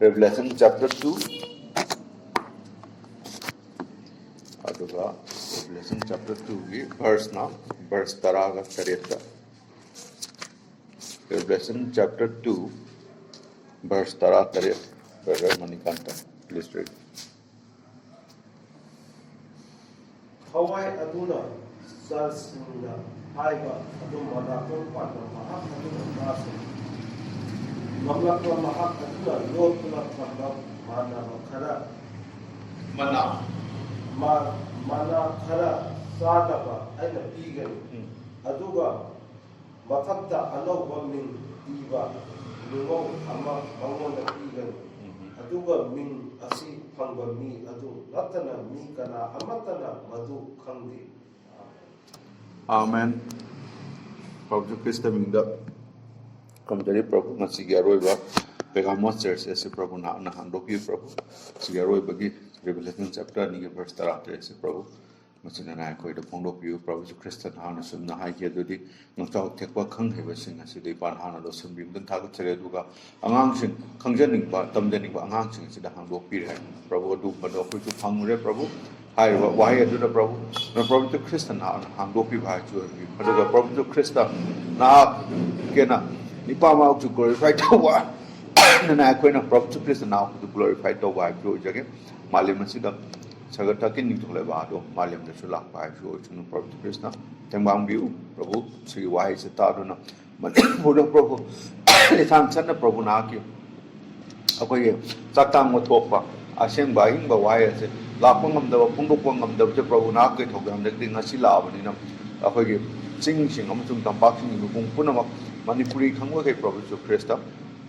Revelation chapter 2 aduga Revelation chapter 2 gi verse 10 ga tareta Revelation chapter 2 verse 10 Brother Manikanta, please read. Hawai aduna sarsinga haiba adum madakon pada mahak aduna nasi mamlakwa mahak aduna lotuna pada mana khara mana khara sadaba aina pigan aduga mathakta anawba min iba lungong ama mangonda pigan aduga min asi phangba mi adu natana mi kana amatana madu khangdi. Amen. Prabhu Krista Minda Kamjari Prabhu Nasigaroiba Pegamo Church as Prabhu na Handoki Prabhu Sigaroibagi Revelation chapter Nigi verse Tarate as Prabhu Machinana Koi the Pondopi Prabhu Krista Hana Sum Nahaki Dudi Notao Tekwa Kang Hevasing as the Panhana Losum Bim Tagaduga Angangsing Kangjaning Tamdening Angangsing the Handopi Prabhu do Badoku to Pangre Prabhu Hai why do the Prabhu? No Prabhu to Krista na Handopi Baju but the Prabhu to Krista na Kena Nipama to glorify the one and I quit a Prabhu to Krista now to glorify the wife again Malimasida Sagatakin into Levado Malim the Sulak by George and Prabhu to Krista Tembang view Prabhu see why is it Taduna but Buddha Prabhu the time send the Prabhu Naki okay Satang Motopa Ashen buying by why is it Lapangam the Pungapangam the Prabhu Naki Togam the thing as Silavanina okay singing Amazon Tampaking Punama Manipuri Kango Prabhu to Krista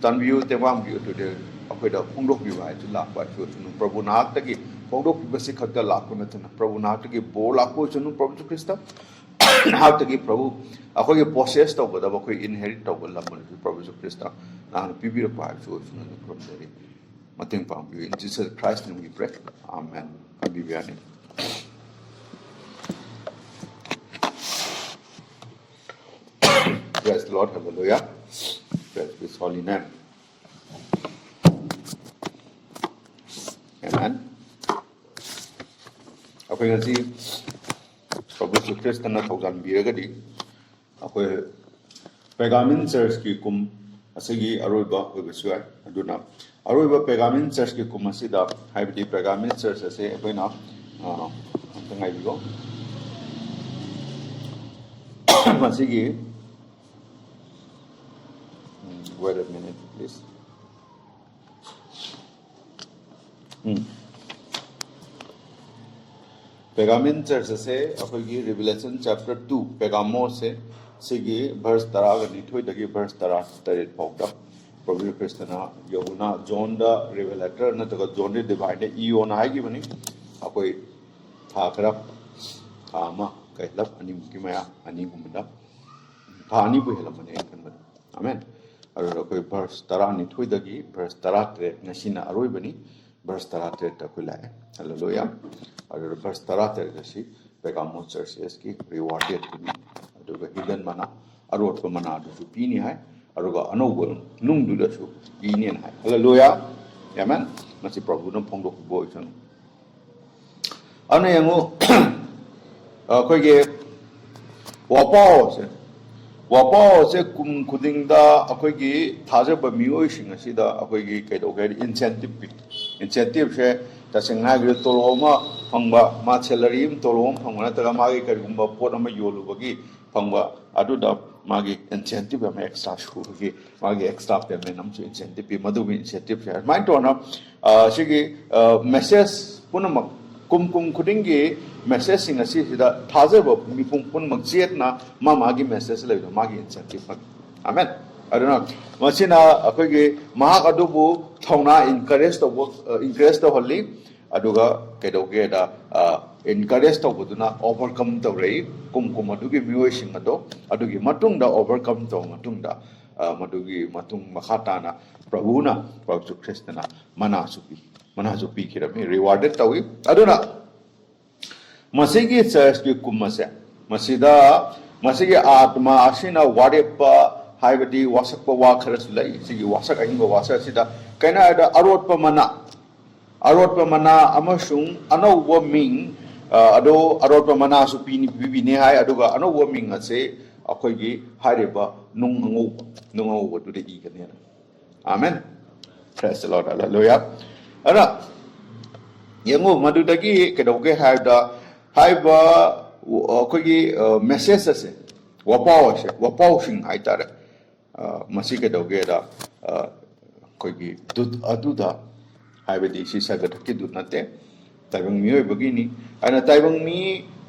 Tanview Tewam view to the okay the Pungok view I to laugh by Prabhu Nataki Pongok Basic the Lakunatan Prabhu Nataki Bola Kochanu Prabhu to Krista how to give Prabhu a possessed over the Baki inherit over Laman to Prabhu to Krista and Pibi of Five shows in the Prabhu. Mating pang in Jesus Christ name we pray. Amen. Amen. Praise the Lord. Hallelujah. Praise His holy name. Amen. Aku yang si Prabhu Kristen na thogan biragadi aku Pergamon Church ki kum asigi aroiba oibasuai aduna aroiba Pergamon Church ki kum asida haibdi Pergamon Church ase akoina tangai bigo masigi wait a minute please Pergamon Church ase akoigi Revelation chapter 2 Pergamo se sigi verse 10 nithoi dagi verse 10 phokta Prabhu Kristana Yona John the Revelator nataga John the divine Iona hai gi bani akoi thakra thama kailap ani mukimaya ani gumda thani bu helamane kan amen aro akoi verse 10 nithoi dagi verse 13 nasina aroi bani verse 13 ta kulai hallelujah aro verse 13 gasi Pergamon Church ki rewarded to me aduga hidden mana arot ko mana du pini hai aruga anobol nung du da su pini hai hallelujah amen masi Prabhu no phongdok boy chan ana yango khoi ge wapo se kum khuding da akhoi gi thaja ba mioi sing asida akhoi gi kaido ga incentive she ta sengha gi toloma phangba ma salary im tolom phangna ta ma gi karigumba pot ama yolu bagi phangba adu da magi incentive am extra shu gi magi extra payment am incentive bi madu incentive share mind to na shigi message punamak kum khuding gi message sing asi sida thaja ba mi pun mak jet na magi message le magi incentive amen aduna machina akhoi gi mahak adubu thongna encourage to holli aduga kedoge da encourage to buduna overcome to rei kum adugi mioi sing ado adugi matung da overcome to matung da madugi matung makhata na Prabhu Kristana mana supi kirami rewarded tawi aduna masigi church ki kum masigi atma asina wadepa हाइबदी वासक वा खरस लई सिगी वासक अहिंग वासक सिदा कैना दा अरोट मना अमसुंग अनौव Ming अदो अरोट मना सु पीनी हाय अदुगा अनौव मिंग असे अखोगी हारिबा नुंग अंगौ दुदे इगने आमेन praise the lord hallelujah ana yengo madudagi kedoge haiba akogi message ase wapaw sing haitare masi kedoge da akogi dut aduda haibadi si sagat ki dut nate taibang mi begini ana taibang mi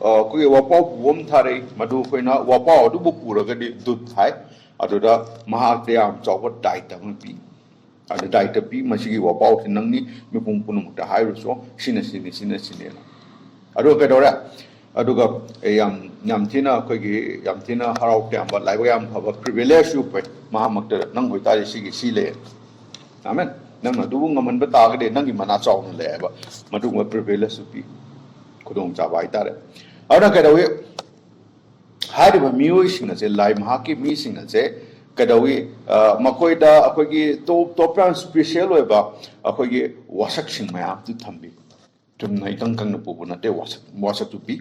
akogi wapaw bom thare madu koina wapaw adu bu puraga di dut hai aduda mahak de am chawat dai tam pi ada dai tapi masih wapaw tinang ni mi pung ta hai so sina na adu ka dora adu ga yam thina ko gi yam thina harau te am lai yam phaba privilege yu pe mahamak ta nang hoi ta si gi si le amen nang na du ngaman ba ta ga de nang gi mana chaw na le ba madu ma privilege su pi khudong cha bai ta re ada ka dawe hai ba mioi sing na se lai ma ki mi sing na se कदवी मकोइदा अखोगी top special होइबा अखोगी वासक सिंग मयाम तु थंबी तुमना इतंग कंग पुबु नते वासक तु पी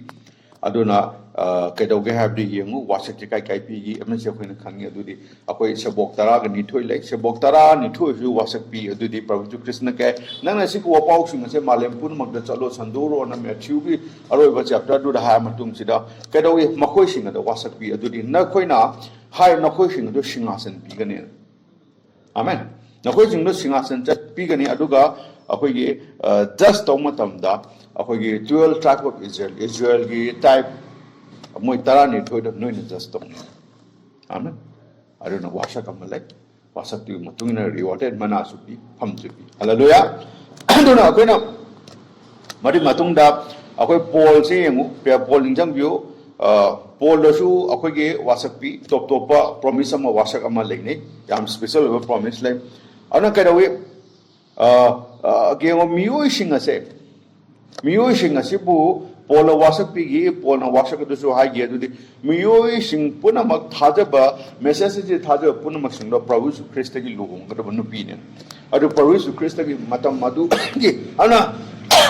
अदुना कदोगे हाबदि यंगु वासक के काय पीगी अमसे अखोइना खंगी अदुदि अखोई सबोक तरा ग निथोइ लै सबोक तरा निथोइ जु वासक पी अदुदि प्रभु कृष्ण के नंग सिक वपाउ सिंग से मालेम पुन मगद चलो संदोरो न मैथ्यू की अरोइबा चैप्टर दु हा मतुंग सिदा कदोगे मकोइ सिंग द वासक पी अदुदि न खोइना हाय नखोइ सिंग दु सिंहासन पीगने आमेन नखोइ सिंग दु सिंहासन च पीगने अदुगा अखोइगे जस्ट तौ मतमदा अखोइगे 12 ट्राइब ऑफ इजराइल की टाइप मोइ तरा नि थोइ द नोइन जस्ट तौ आमेन अरुना वासक अमलै वासक तु मतुंगना रिवॉर्डेड मना सुपी फम सुपी हालेलुया अदुना अखोइना मरि मतुंगदा अखोइ पोल से यंगु पे पोल इंजंग बियो पोल दसु अखोइगे वासक पी टॉप प्रॉमिस अमा वासक अमा लेने याम स्पेशल प्रॉमिस ले अना कदवे गेंगो मियोइ सिंग असे बु पोल वासक पीगी पोल वासक दसु हाइगे दुदि मियोइ सिंग पुनमक थाजबा मेसेज जे थाजब पुनमक सिंग प्रभु ख्रिस्ट की लुगुंग गदब नुपीने अदु प्रभु ख्रिस्ट की मतम मधु की अना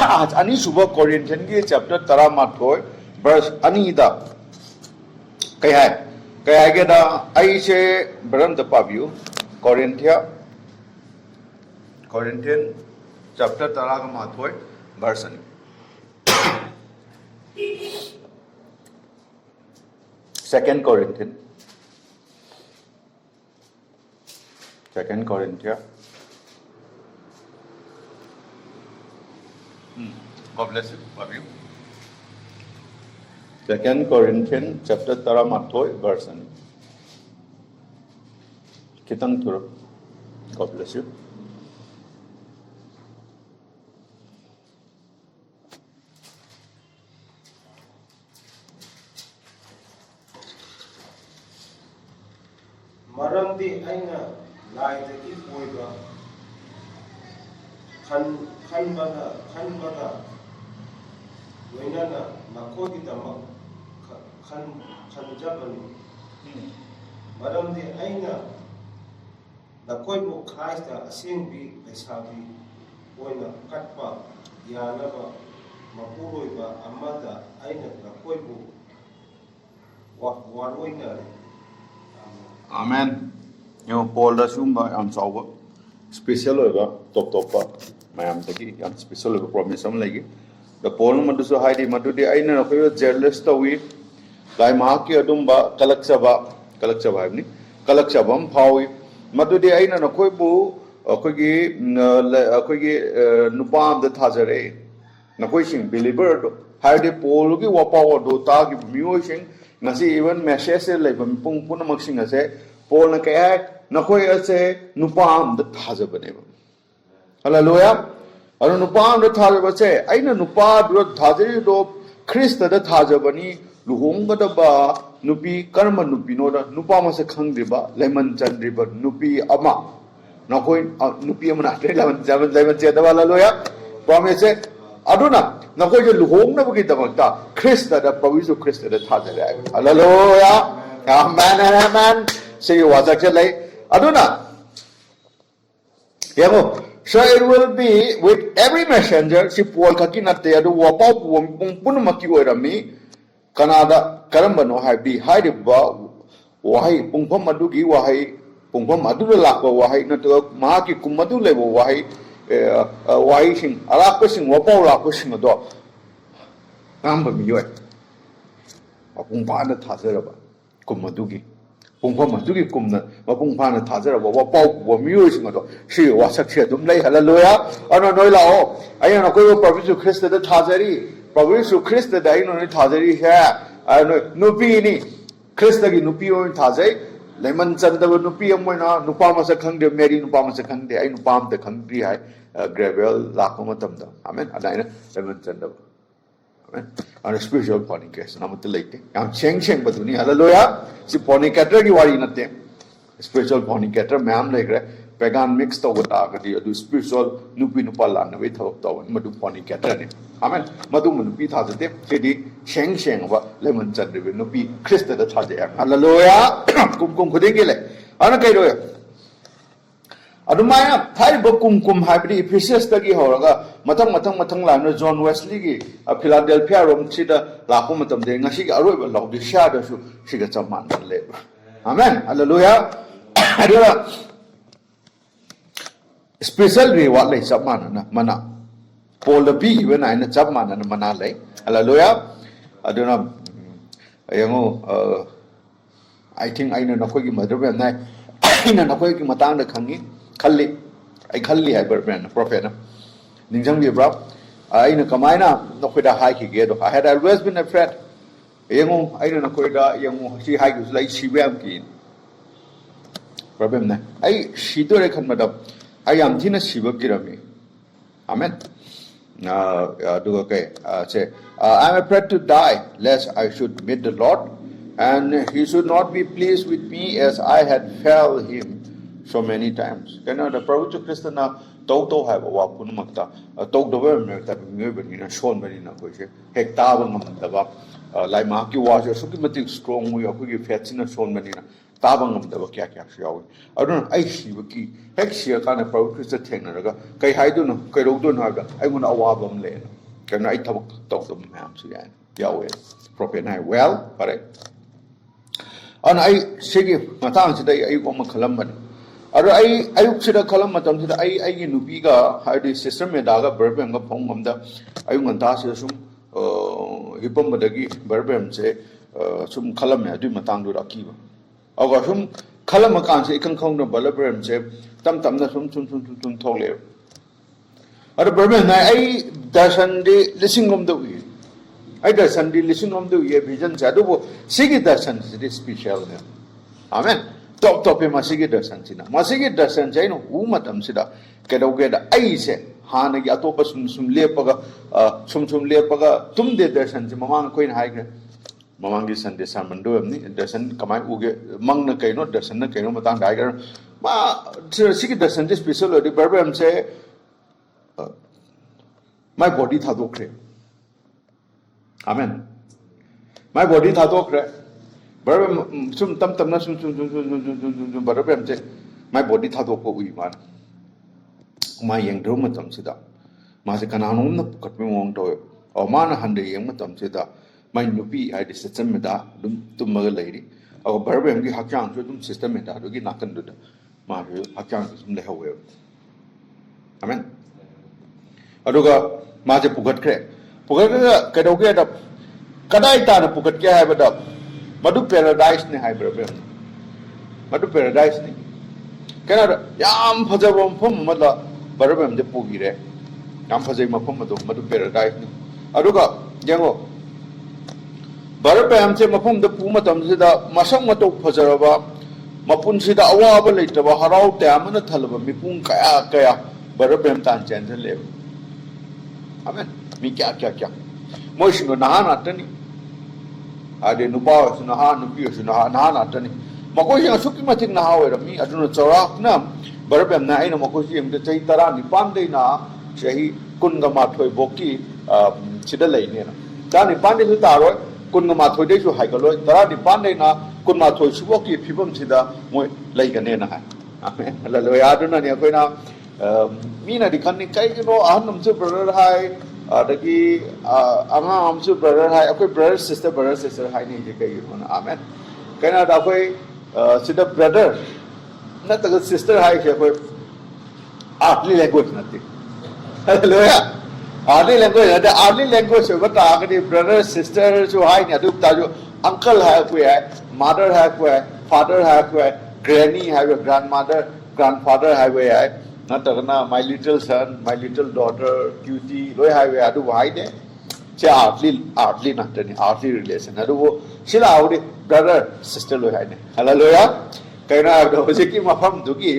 आज अनि सुबह कोरिन्थियन की chapter 13 verse anida kaya ke da ai se bram da pavio Corinthian chapter 13 verse ani second Corinthian God bless you pavio Second Corinthians chapter 13 verse ani kitang thur God bless you maramdi aina laidagi poiba khanbada loinana makogi damak khanjabani maramdi aina nakoibu Christ asengbi lesabi oina katpa yanaba mapuroiba amada aina nakoibu waroina Amen. Yo Paul da sumba am sawa special hoga top mayam taki am special hoga promise am lagi the Paul madu so haidi madu di aina no ko jealous tawi lai ma ki adumba kalakchaba ni kalakchabam phawi madu di aina no ko bu akogi nupam da thajare na ko sing believer do haidi Paul gi wapaw do ta gi mio sing ngasi even message le bam pung pun maksing ase Paul na kaya nakoi ase nupam da thajabane hallelujah anu nupam da thajabase aina nupa do thajari do Christ da thajabani luhonga da ba nupi karma nupi no da nupa ma se khangriba lemon chandriba nupi ama nakoi nupi ama na lemon che da hallelujah promise aduna nakoi je luhong na bagi damakta Christ da Prabhu Christ da thajare hallelujah amen say wazak lay aduna yango so it will be with every messenger si Paul kakinate adu wapau pun maki oirami kanada karambano habi haiba wahai pungpham adugi wahai pungpham adu lakwa wahai natu mahaki kumadu lebo wahai wahai sing alakpa sing wapau lakpa sing ado ngamba miyoi pungphana thazaraba kumadugi pungpham adugi kumna pungphana thazaraba wapau wa miyoi sing ado si wasak se dum lei hallelujah ano noi lao ayana koi Prabhu Yesu Christ da thazari Prabhu Yesu Christ da ino ni thazari hai ano nupi ni Christ gi nupi on thazai lemon chandaba nupi amoina nupa masa khangde Mary nupa masa khangde ai nupa am da khangdi hai gravel lakko matam da amen adaina lemon chandaba amen ana spiritual fornication namat leite yam cheng baduni hallelujah si fornicator gi wari natte spiritual fornicator ma'am legre pagan mix to wata gadi adu spiritual nupi nupa la na we thok to madu fornicator ne amen madu nupi tha jate sidi cheng ba lemon chandaba nupi Christ da tha je hallelujah kum khuding gi le ana kai ro adumaya thai kum habri Ephesus tagi horaga matang la no John Wesley gi Philadelphia rom chida la ko matam de ngasi gi aroi ba laudi sha da su siga chaman le amen hallelujah adura special reward le chaman na mana Paul bi when I na chaman na mana le hallelujah aduna ayango I think I know nakoi gi mother ben nai ina nakoi gi matang da khangi khalli ai khalli hai berben prophet na ningjang bi bra ai na kamaina nakoi da hai ki ge do I had always been afraid yengo ai na nakoi da yengo si hai gi lai sibam ki problem na ai sido re khan madam ai am thina sibab ki rami amen do okay say I'm afraid to die lest I should meet the Lord and he should not be pleased with me as I had failed him so many times. Can the Prabhu Krishna to have a wapun makta, talk the word that we in a short marina, which hectare like Maki was a sukimatic strong way of who fats in a short marina, tabang of the Vakaka. I don't know, I see Waki, Hexia kind of Prabhu Krishna Tenaraga, Kai Haidun, Kaidon Haga, I want a wabam lane. Can I talk to Mams again? Yahweh, prophet night. Well, correct. And I say, Matan today, I want a Columban. I said a column matam to the I Nubiga, I did sister Medaga, Burbam, a pong of the I want Tasum, Hippomadagi, Burbam say, some column I do Matang to Akiva. Over whom Kalamakan say, can come to Balabram say, Tam Nasum Tole. At the Burbam, I Sunday listening on the way. I does Sunday listen on the way, vision Sadobo, Sigi Dasan is special. Amen. Top Masigi Dasantina. Masigi Dasanjano, Umatam Sida, Kedogeda, I say, Hana Yatopa Sum Lepaga, Sum Lepaga, Tumde Dasan, Mamang Queen Higher, Mamangi Sunday Samando, Dasan Kamai Uge, Mangna Kano, Dasan Kano Matan Tiger. Sigi Dasan is special, the Berbam say, my body Tadokre. Amen. My body Tadokre. Some my body Tadoko Wiman. My young Dromatum Sida. Masakananum cut me won't do it. Or Mana Hande Yamatum Sida. My Nupi, I did Semeda, to Mother Lady. Our Barbam Hakan to them system meta to get nothing to the Mario Hakan from the Hawaii. Amen. Aduga Maja Pugat Crack. Pugat Kadoget up. Kadaita Pugat Gab up. Madu paradise ni hybrid. Madu paradise ni. Canada Yam Pazabum Pum Mother Barabam de Pugire. Yam Pazama Pumado, Madu paradise ni. Aduga Jango Barabam Semapum the Pumatam Sida, Masamato Pazarava, Mapun Sida Awaba later, Harau Tamana Talaba, Mipun Kaya, Barabam Tanchan and live. Amen. Mika Kaka. Motion on Nahana Tani. I didn't know Nahan, Nubius, Nahana Tani. Makoshi Sukimatin Nahawa, me, I do not Zorak Nam, Barabam Naina Makoshi, the Taitarani Pande Na, Shahi Kungamatoi Boki, Chidalay. Dani Pande Taro, Kungamatoi, Haikalo, Tarani Pande Na, คุณมาถอยชั่วกี่พิบัมสิดาโมยไล่กันเนี่ยนะฮะแล้วเลยอาดูนะเนี่ยคุยนะมีนะดิคันนี่ใครก็รู้อันนั้นชื่อ brother ไฮตะกี้อันนั้นชื่อ brother ไฮคุย brother sister ไฮนี่จะใครอยู่นะอาเมนใครนะดาวคุยสิดา brother นั่นแต่ก็ sister ไฮคือคุยearthly language nanti hallelujah earthly language ada earthly language bata agadi brother sister jo hai ni adu ta jo uncle hai koi hai mother hai koi hai father hai koi hai granny hai grandmother grandfather hai koi hai na ta na my little son my little daughter cutie loi hai koi adu hai de che earthly na ta ni earthly relation adu wo sila audi brother sister loi hai ne hallelujah kai na adu hojiki mafam dugi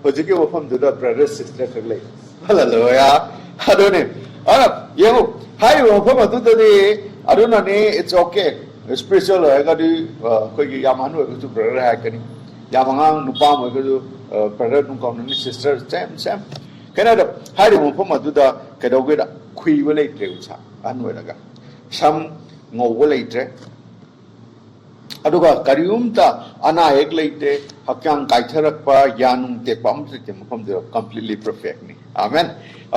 hojiki mafam du da brother sister kaglai hallelujah adone ara yengo hai mafam adu da ni aduna ni it's okay spiritual hai ga di koi gi yaman ho ga brother hai kani yamangang nupa mo ga brother nu kaun ni sister same kai na da hai mafam adu da kai do ga da khui wa lai tre ucha an wa da ga sam ngau wa lai tre aduga kariumta ana ek leite hakyang kaitharakpa yanung tekpam se mafam de completely perfect ni amen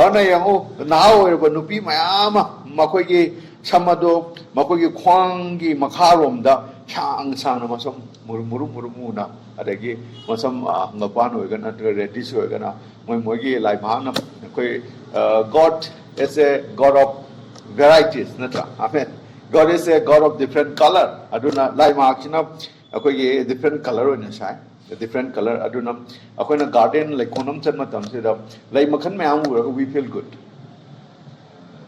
ana yango now er nupi mayama makoi gi samado makoi gi khwang gi makharom da chang sang na masam muru na adagi masam ngapan hoiga na reddish hoiga na moi gi lai ma na koi god is a god of varieties natra amen God is a God of different color. Aduna lai markina akoi different color on shai. The different color aduna akoi na garden like konam chanma tam se da lai makhan me amu we feel good.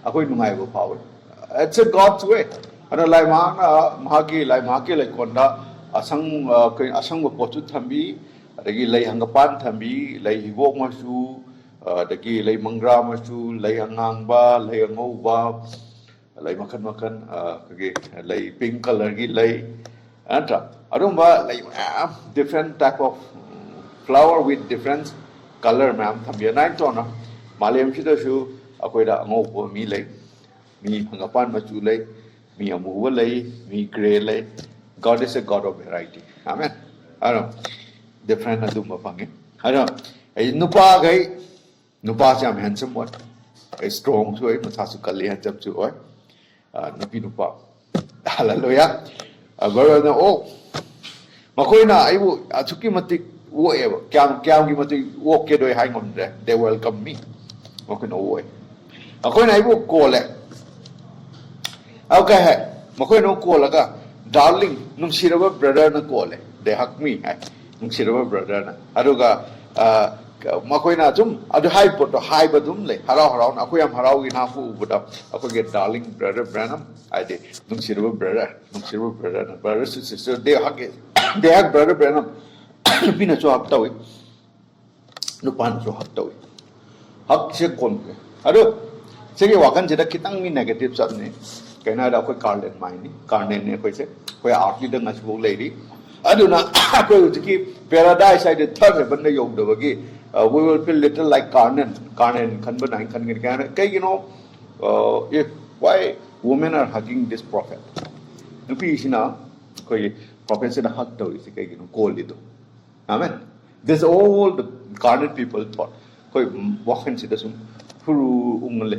Akoi nungai go power. It's a God's way. Ana lai mahagi like konda asang go pochu thambi adagi lai hangapan thambi lai hibok masu adagi lai mangra masu lai hangang ba lai ngau ba lai makan kage lai pink color gi lai anta arumba lai different type of flower with different color ma'am thambiya nai to na malem chida shu akoi da ngo po mi lai mi hangapan machu lai mi amu lai mi gray lai God is a God of variety amen aro different adum pangi aro ai nupa jam handsome one strong so ai matha su kali handsome chu oi nupi nupa hallelujah agora na makoi na aibu achuki matik wo eba kyam gi matik wo ke doi hai ngom de they welcome me makoi no wo makoi na aibu ko le okay hai makoi no ko la ga darling num siraba brother na ko le they hug me hai num siraba brother na aduga makoi na jum adu hai poto hai badum le harau na akoi am harau gi na fu buda akoi get darling brother branham I did num siraba brother na brother sister they hug brother branham pina so hak tawi nu pan so hak tawi hak se kon adu sege wakan jeda kitang mi negative sat ne kaina da akoi carden ne koi se koi outly da ngas bo lady adu na akoi utiki paradise I did third heaven ne yog da bagi we will feel little like Carnan kan banai kan kai you know if why women are hugging this prophet nupi isina koi prophet se hug to is kai you know call it amen this all the Carnan people thought koi wakan se dasum furu ungle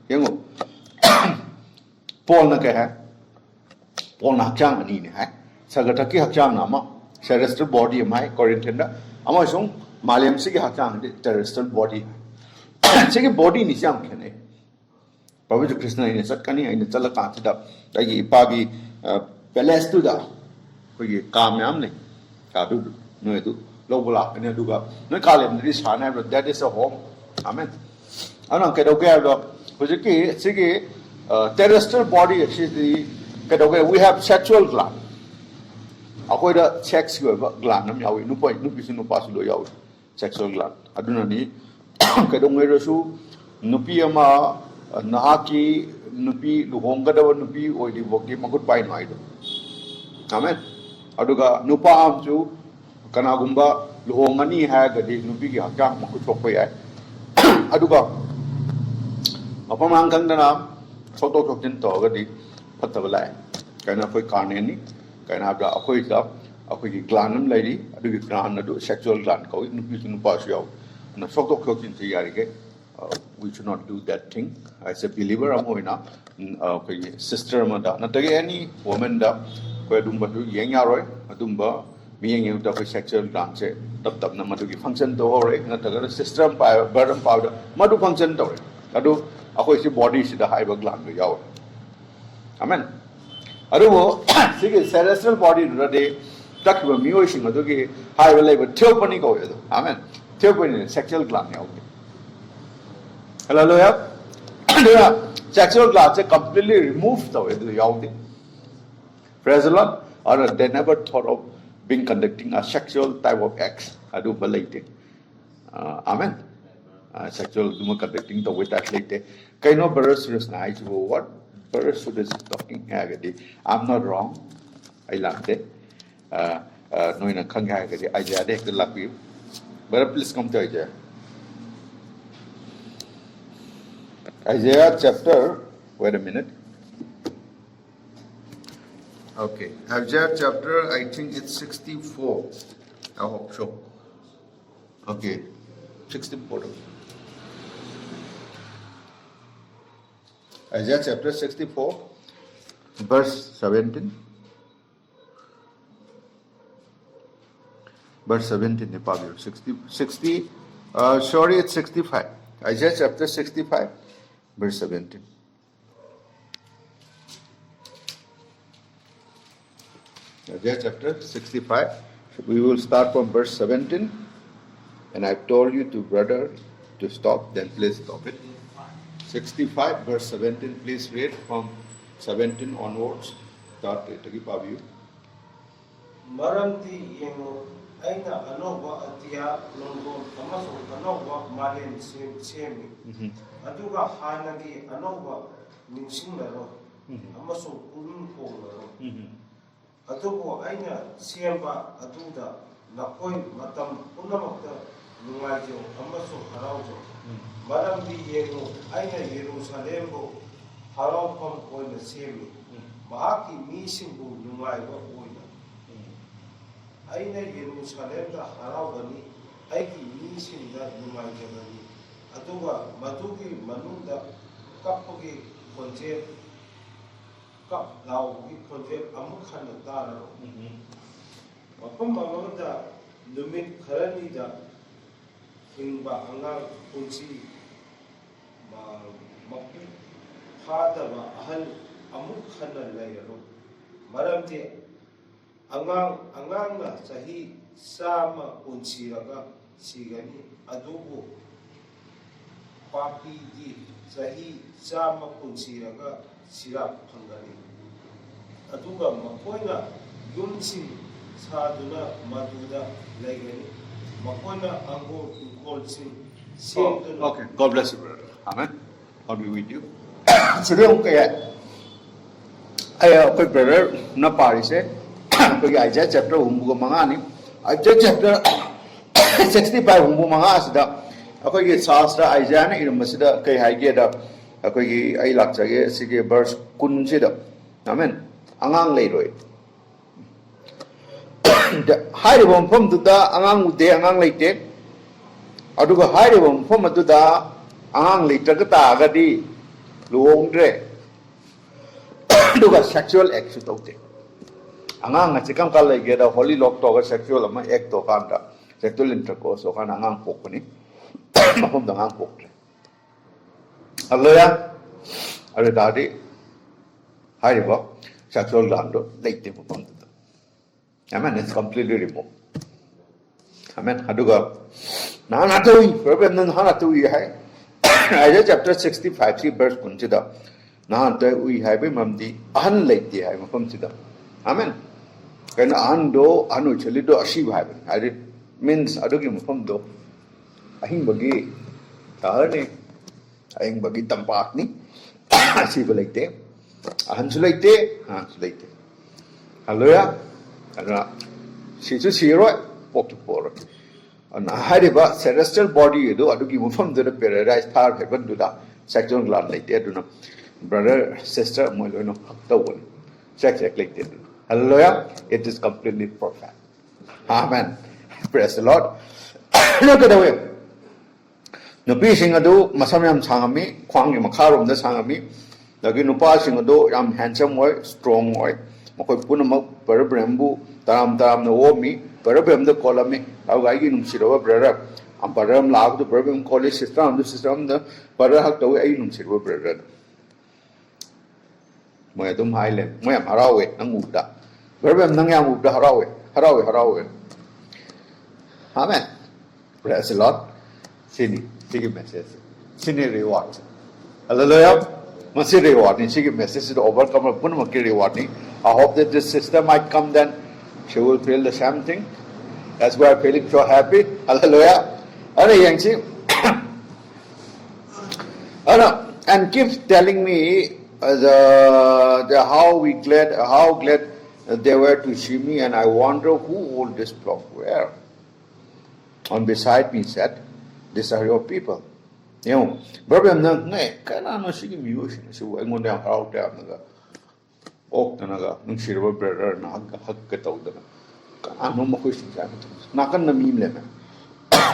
yango Paul na kai hai Paul na hakchang ani ne hai sagataki hakchang na ma celestial body mai Corinthian da ama song Maliam sige hakang terrestrial body sige body ni siam khene Pavitra Krishna ine satkani ine chalaka thida dagi ipagi palace tu da koi kamyam ne ka du no edu lobula ene duga no kalem ni sana that is a home amen ana ke doge do hojiki sige terrestrial body actually ke doge we have sexual gland akoi da sex go gland nam yawi nu pi nu pa su lo yawi sexual gland aduna ni kadong erasu nupi ama nahaki nupi luhongkadawa nupi oidi boki makut pai no aido amen aduga nupa amchu kanagumba luhongani ha gadi nupi gi hakang makut pokoi ai aduga apamang kang dana photo tokin to gadi phatabala kaina koi karne ni kaina abda akoi da akoi gi gland nam lai ri adu gi gland adu sexual gland ko nu pi nu pa shu yaw na sok dok khok chin ti yari ge we should not do that thing as a believer am hoina akoi sister ma da na ta ge any woman da ko dum ba du yeng ya roi adum ba mi yeng da ko sexual gland che tap tap na ma du gi function to ho re na ta ga sister pa burden powder ma du function to re adu akoi si body si da high ba gland ga yaw amen adubo sige celestial body rade takba miyo sing adugi high ba level theopani ko yedo amen theopani sexual gland yaw hallelujah sexual gland se completely removed to yedo yaw de praise the lord or they never thought of being conducting a sexual type of acts adu balite amen sexual conducting to with that late kaino brothers is nice what Brother Sudas is talking agadi. I'm not wrong. I like it. No in a kanga agadi. Isaiah de ke love you. Brother, please come to Isaiah. Isaiah chapter. Wait a minute. Okay, Isaiah chapter. I think it's 64. I hope so. Okay, 64. Isaiah chapter 64, verse 17. Verse 17, 60, sorry, it's 65. Isaiah chapter 65, verse 17. Isaiah chapter 65, we will start from verse 17. And I've told you to brother to stop, then please stop it. 65 verse 17, please read from 17 onwards. Start it again. Maramti yengo aina anova atia longo kamaso anova malen semi aduga hanagi anova ninsingaro amaso unun kongaro adugo aina siemba aduda nakoi matam punamakta nungajo amaso haraujo Maramdi yengo aina Yerusalembo haraupam oina semi mahaki misimbu nungaiba oina aina Yerusalemda haraubani aiki misimda nungaijabani aduga madugi manunda kapagi konjeb kap laugi konjeb amukhana tararo mapam mamamda numit kharanida hingba angang kunsi mapu phadaba ahal amuk khana layaro maramti angang sahi sama kunsiraga sigani adubu papi di sahi sama kunsiraga sirap phangani aduga makoina yumsin saduna maduda laygani makoina ango okay, God bless you, brother. Amen. God be with you. So, okay, I brother, na pari se, because Isaiah chapter humbu mangani, Isaiah chapter 65 humbu manga sida, ako ye sastra Isaiah na irum sida kay haige da, ako ye ay lakchage sige verse kun sida, amen. Angang leroy. Hari bom pom tuda angang ude angang leite. Aduga hairiba mafam aduda angang leitaga taagadi luhongdre aduga sexual act su tawte angang nga chikam kal laigeda holy lock to ga sexual ama act to kanda sexual intercourse so kana angang pokni mafam da angang pokre alloya are dadi hairiba sexual lando leite mafam da amen it's completely removed amen aduga Nanatui, problem Nanatui hai. Isaiah chapter 65, 3 verse Kunchida. Nanatui hai Mamdi, unlike the Hime from Chida. Amen. Can ando anu chalido ashiv hai. I did means Adugim from do. Ahing bagi Tahani, Ahing bagi Tampakni, Asibalite, Hansulite, Hansulite. Hallelujah. She's a hero, Pokipor. Hariba celestial body do adugi mufam the paradise thar heaven do da sexual gland like that do no brother sister mo no hakta won sex like that Hallelujah. It is completely perfect. Amen. Praise the Lord. Look at the way. Nupi sing adu masam yam sangami, kwang yam makarom da sangami. Lagi nupa sing adu yam handsome way, strong way. Makoy punamak parabrembu taram na omi, parabrem da kolami. Au gagi num sirawa brother. Am param lag du parabrem college system da parahak tawi ay num sirawa brother. Moy dum haile, moy am harawe nang ubda. Parabrem nang yam ubda harawe. Amen. Praise the Lord. Sini message. Sini reward. Hallelujah. Masi reward. Sini message to overcome a punamaki reward. I hope that this sister might come then. She will feel the same thing. That's why I'm feeling so happy. Hallelujah. And keeps telling me how glad they were to see me, and I wonder who all this flock were. And beside me said, "These are your people." You know, brother, kanano sige music. So I'm going to out there. Ok naga, nung silver brother na hagkataw na. Kanano mo ko siya? Nakan na mimle na.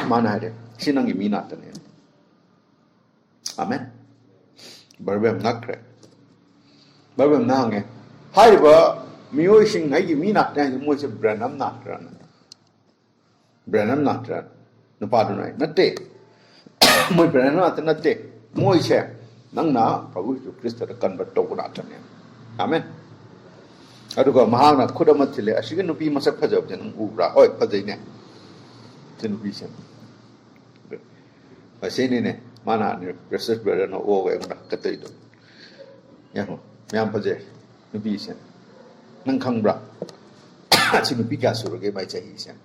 Manade, sinang iminatan niya. Amen. Brother, nakre. Brother, nange. Hai ba, music ngay iminatan mo sa Branham nakran. Branham natran, no pardon right, nate. Muy Branham nate, muy che, nang na, Prabhu Christ the convert to Natan. Amen. Aduga Mahana Kudamatile, as you can be Masak Pajab and Ubra, or Pazine. Television. I say in it, Mana, research brother, no over Cathedral. Yaho, Yam Paze, Nubisan, Nankangbra. Chimu Picasso gave my Chahisan.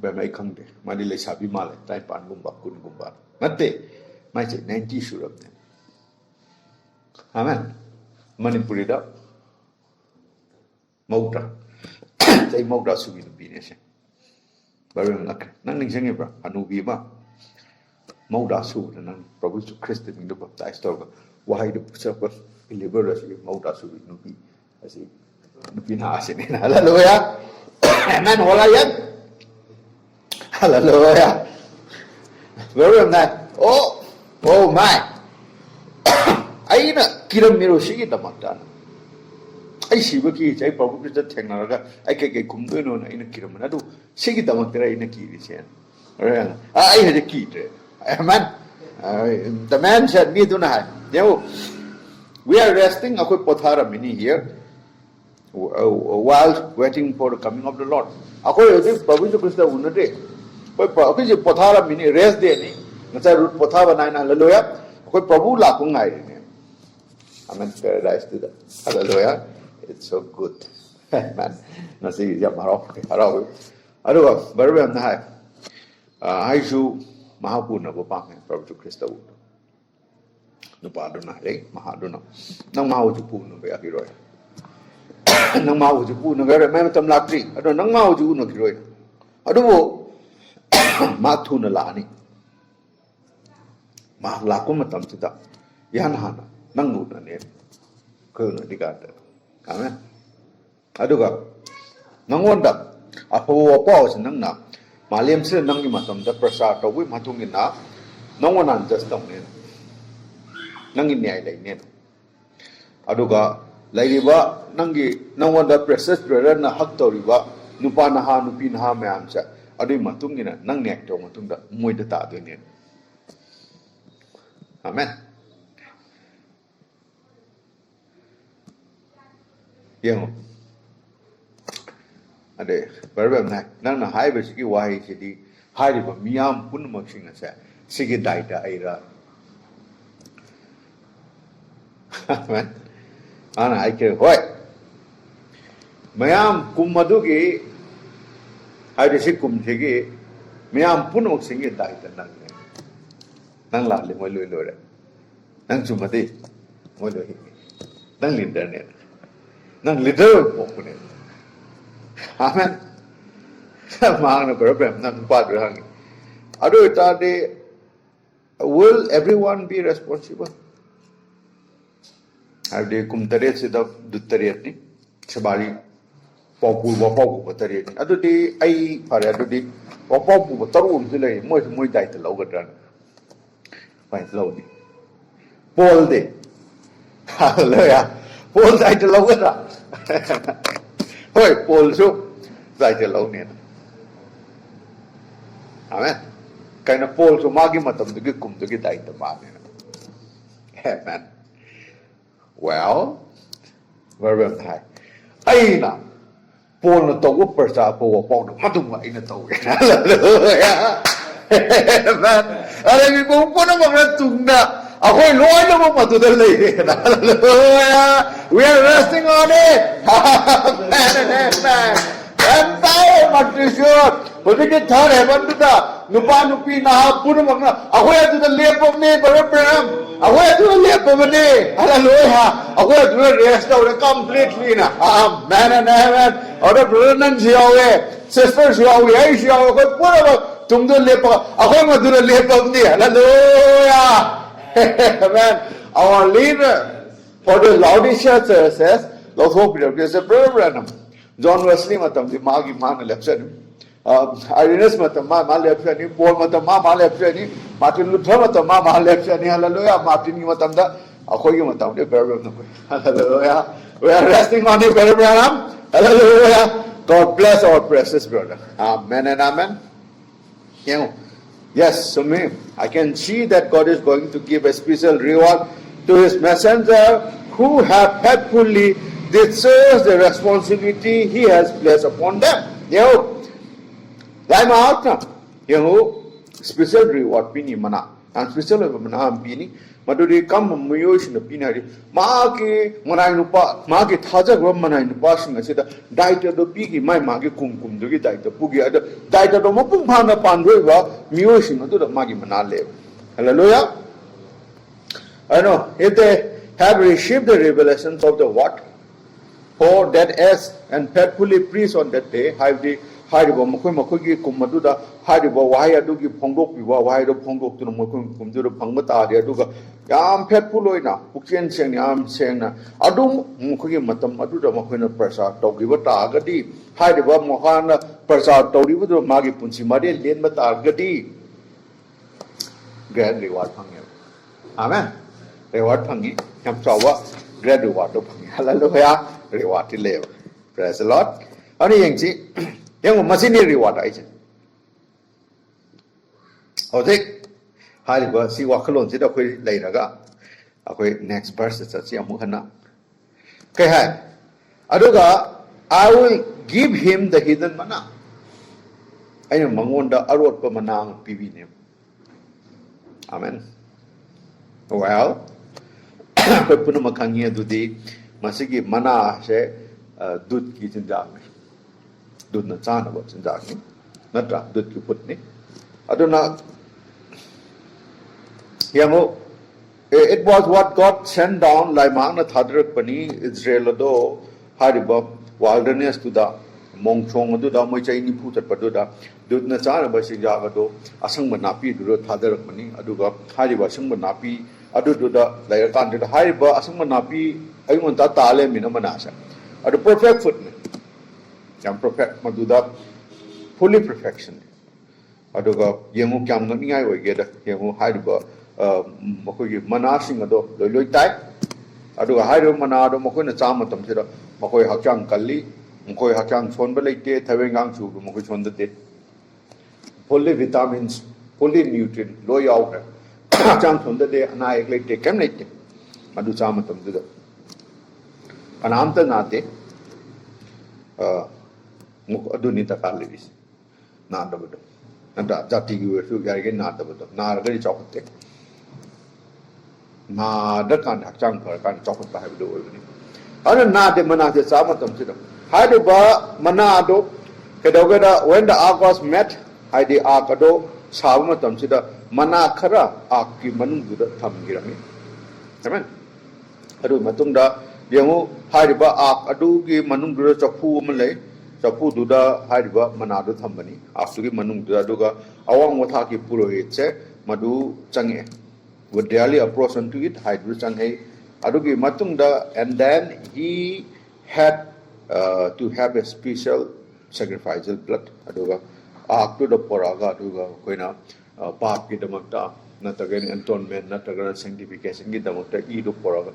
By my country, Manila Sabi Male, Taipan Gumba, Kungumba. Mate, my 90 sure of them. Amen. Manipurida Mauta. Say Mauta Subi Bination. Baron Luck, nothing Zenebra, Anubiba. Mauda Su, and then Province of Christian in the baptized over. Why the supper deliver us with Mauda Subi Nubi? I see Nubina Asin. Hallelujah. Amen. All I am. Hallelujah. Very nice. Oh my. I na kiram miro sige tamatan. I see waki I probably the technology. I can get kumbuno in a kiram. I do sige tamatera in a kiri. I had a key. Amen. The man said, "Me do not." We are resting. I could pothara mini here while waiting for the coming of the Lord. I could probably to Christa Unade. But probably pothara mini rest day. Nasa root pothava nine. Hallelujah. I could probably lakungai. Amen. Paradise to that. Hallelujah. It's so good. Man. Nasi Yamaro. Aduh, baru yang nahai. Aisu mahapuna bapang Prabhu Krista. Nupaduna, mahaduna. Nang mau jupu nu be akiroi. Nang mau jupu nu gara mai tam lakri. Aduh nang mau jupu nu kiroi. Aduh matu na lani. Mah laku matam tidak. Yan hana nang nu na ne. Ko na digada. Amen. Aduh ka. Nang wanda. Apo was nang na. Maliam sila nang imatam da prasad tawi matungin na. Nang wanan just tong ne. Nang inyay lay ne. Aduh ka. Lairiba nangi nang wanda prasad brother na hak toriba. Nupa na ha nupi na ha mayam sa. Aduh matungin na nang nek to matung da moy da ta do ne. Amen. Yang ada berbeza nak, nana hai bersegi wahai jadi hari bermiam pun maksudnya saya segi daida aira. Amen. Ana hai ke hoy. Miam kumadu ke hari segi kumsegi miam pun maksudnya daida nang lalu malu lora, nang cuma deh malu nang linder ni. Nang leader pokoknya. Amen. Mang na problem nang padrang. Aduh tadi, will everyone be responsible? Have they kumtaret sida dutariat ni? Sabari Popu Wapo, but the other day I Paradi Wapo, Tarum delay, muy died the lower quite slowly. Paul day. Hallelujah. Paul died the lower. Hoi, Paul so died the lower. Amen. Kind of Paul so Magimatum to get come to get died the man. Amen. Well, where am I? Aina. Paul na tàu quốc persa Paul Paul nó tung vậy na tàu. Hallelujah. Amen. Ada ni Paul na mga tung na. Ako loy na mo matudali. Hallelujah. We are resting on it. Amen. Amen. And tayo magdesisyon. Pwede ka thare banduda. Nupa nupi na puro mga. Ako ito na lepom ni Abraham. Ako ito na lepom ni. Hallelujah. Ako ito na restore completely na. Amen and amen. Order brother nan siyawe. Sister siyawe. Ay siyawe. Ako puro ba. Tungdo lepom. Ako nga doon na lepom ni. Hallelujah. Amen. Our leader for the Laodicea church says, Lord hope you have Brother Branham. John Wesley matam di magi man election. Irenaeus matam ma election. Paul matam ma election. Martin Luther matam ma election. Hallelujah. Martin matam da ako yung matam di Brother Branham. Hallelujah. We are resting on you, Brother Branham. Hallelujah. God bless our precious brother. Amen and amen. Yes, so I can see that God is going to give a special reward to His messenger who have faithfully discharged the responsibility He has placed upon them. Lai ma out na. Special reward pini mana. And special mana pini. Maduri kam muyosh na pini. Maaki manay nupa. Maaki thaja gwa manay nupa singa sida. Daita do pigi may maaki kum do ki daita pugi ada. Daita do mapung phana pandoi wa muyosh na do maaki manale. Hallelujah. I know if they have received the revelations of the what, or that as and faithfully preach on that day, have the Haribo Makuki Kumaduda, Haribo, why I do give Pongo, why I do Pongo to the Mukum to the Pangmata, Duga, Yam Petpuloina, Pukian Seng, Yam Sena, Adum Mukuki Matam Maduda Makuna Prasa, Togivata Agadi, Haribo Mohana, Prasa, Toribu, Magi Punsi Madi, Lenmata Agadi. Grand reward Pangel. Amen. Reward Pangi, Kamsawa, grand reward of Pangi. Hallelujah. Reward to live. Praise the Lord. Only Yangsi. Yung masini reward ay siya. Okay. Hari ba si wakalon sida ako'y layraga. Ako'y next verse sa siya mo hana. Kaya aduga I will give him the hidden manna. Ayun mangonda arot pa manang pibinim. Amen. Well, ako'y puno makangya dudi masigi mana siya dud ki tindak. Dud na chana ba sindak ni natra dud ki put ni aduna yango it was what God sent down like magna thadrak pani Israel do hariba wilderness to the mongchong do da moi chai ni phu tat padu da dud na chana ba sinja do asang manapi do thadrak pani aduga hariba sang manapi adu do da lai kan do hariba asang manapi ai mon ta tale mina manasa adu perfect foot ni Jam perfect maduda fully perfection. Aduga yengu kyam nang ingai wegeda yengu haiba makoi manasing ado loi tai. Aduga haido manado makoi na chama tam sira makoi hakchang kalli makoi hakchang chon balaite thawengang chu makoi chon de fully vitamins fully nutrient loi yaw hakchang chon de anai like kem like madu chama tam de anamta nate Aduni Takalivis. Not the Buddha. And that you were again not the Buddha. Not very chocolate. Na the can't have chunk or can't chocolate by the way. Other not the Manate Samatum Sidum. Haiduba Manado Kedogada when the ark was met, I the Arkado Salmatum Sida Manakara Aki Manundu Tamgirami. Amen. Adu Matunda Yamu Haiduba Ark Adugi Manundu Chapu Malay. Chapu duda hariba manado thambani after ki manung duda duga awang watha ki purohit se madu change would daily approach unto it hydro change adugi matung da and then he had to have a special sacrificial blood aduga ark to the poraga aduga koina pap ki damakta natagan atonement natagan sanctification ki damakta I do poraga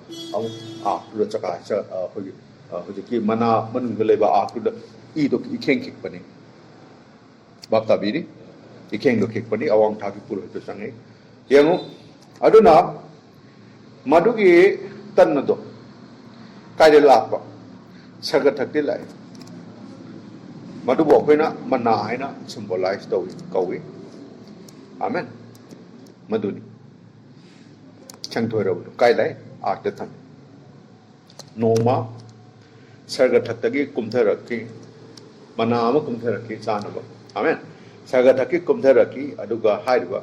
ark to the chaka cha hoji ki mana manung leba ark to the I do ikeng kik pani bapta biri ikeng do kik pani awang thaki puro to sangai yangu aduna madugi tanado kai de lakpa saga thakti lai madu bo koina mana haina symbolize to kawi amen maduni chang thoi ro kai lai art ta tham noma saga thakti kumtharaki mana ama kumtharaki chanaba amen saga thakti kumtharaki aduga haiba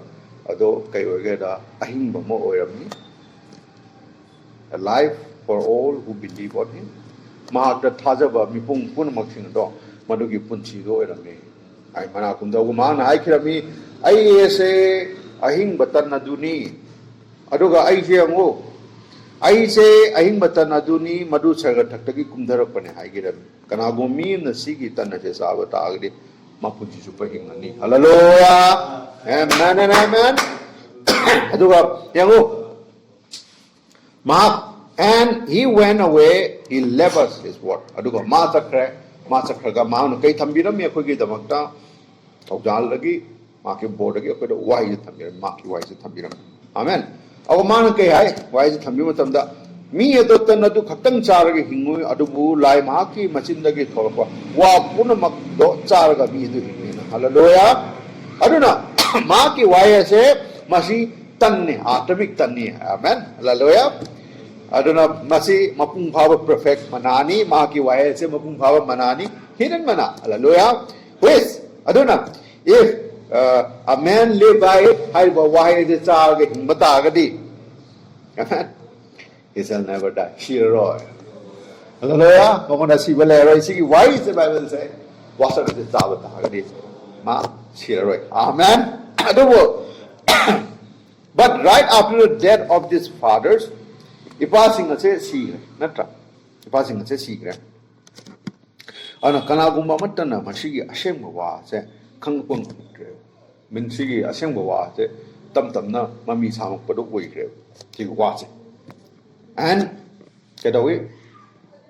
ado kai ogeda ahingba mo oiramni a life for all who believe on him mahakta thajaba mipung punamaksin do madugi punchi do erame ai mana kumda mana ai khirami ai ese ahing batan aduni aduga ai je ngo ai se ahing batan aduni madu saga thakki kumdarak pane ai giram kana go mi na sigi tan na se sabata agdi mapunchi su pahing ani hallelujah amen and amen aduga yango Mark, and he went away, he left us his word. Aduga massacre ga maanu kai thambira me khoi gi damakta tawjal lagi maki board gi ko wai thambira maki wai thambira amen aw maanu kai hai wai thambira tamda mi edo tan adu khaktang char gi hingu adubu lai maki machin dagi thorpa wa puna mak do char ga mi du hingina hallelujah aduna maki wai ase masi tanne atomic tanne amen hallelujah aduna masi mapung bhava perfect manani maki wai ase mapung bhava manani hidden mana hallelujah yes aduna if a man live by it hai ba wai de cha ge himbata ga di amen he shall never die shiroi hallelujah komona si bale roi si why is the bible say wasa de cha ba ga di ma shiroi amen adubo but right after the death of these fathers ipasing ase sigre natra ipasing ase sigre ana kana gumba matana masigi ashengwa wa se khangpung tre min sigi ashengwa wa se tam tam na mami samak padu oi gre ti wa se and kedawi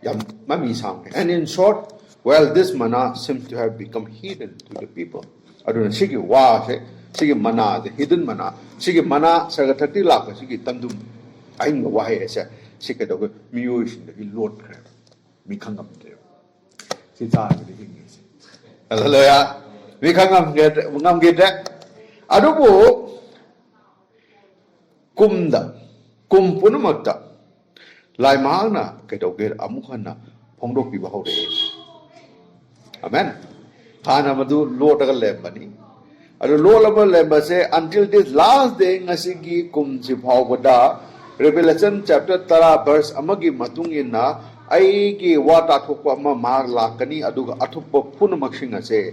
yam mami sam and in short well this mana seems to have become hidden to the people aduna sigi wa se sigi mana the hidden mana sigi mana sagathati lakha sigi tamdum aing wa hai ase sikedawi miyoi sin de lot kre mi khangam de si cha de hingi se hallelujah mi khangam ge de adubu kumda kumpunu makta lai maana kedawi amukhana phongdok pi ba hau de amen thana madu lot ga lembani adu lolaba lemba se until this last day ngasi gi kum si phawada Revelation chapter 30 verse amagi matung inna ai gi wata thokpa ma mar lakani aduga athuppa punamak singa se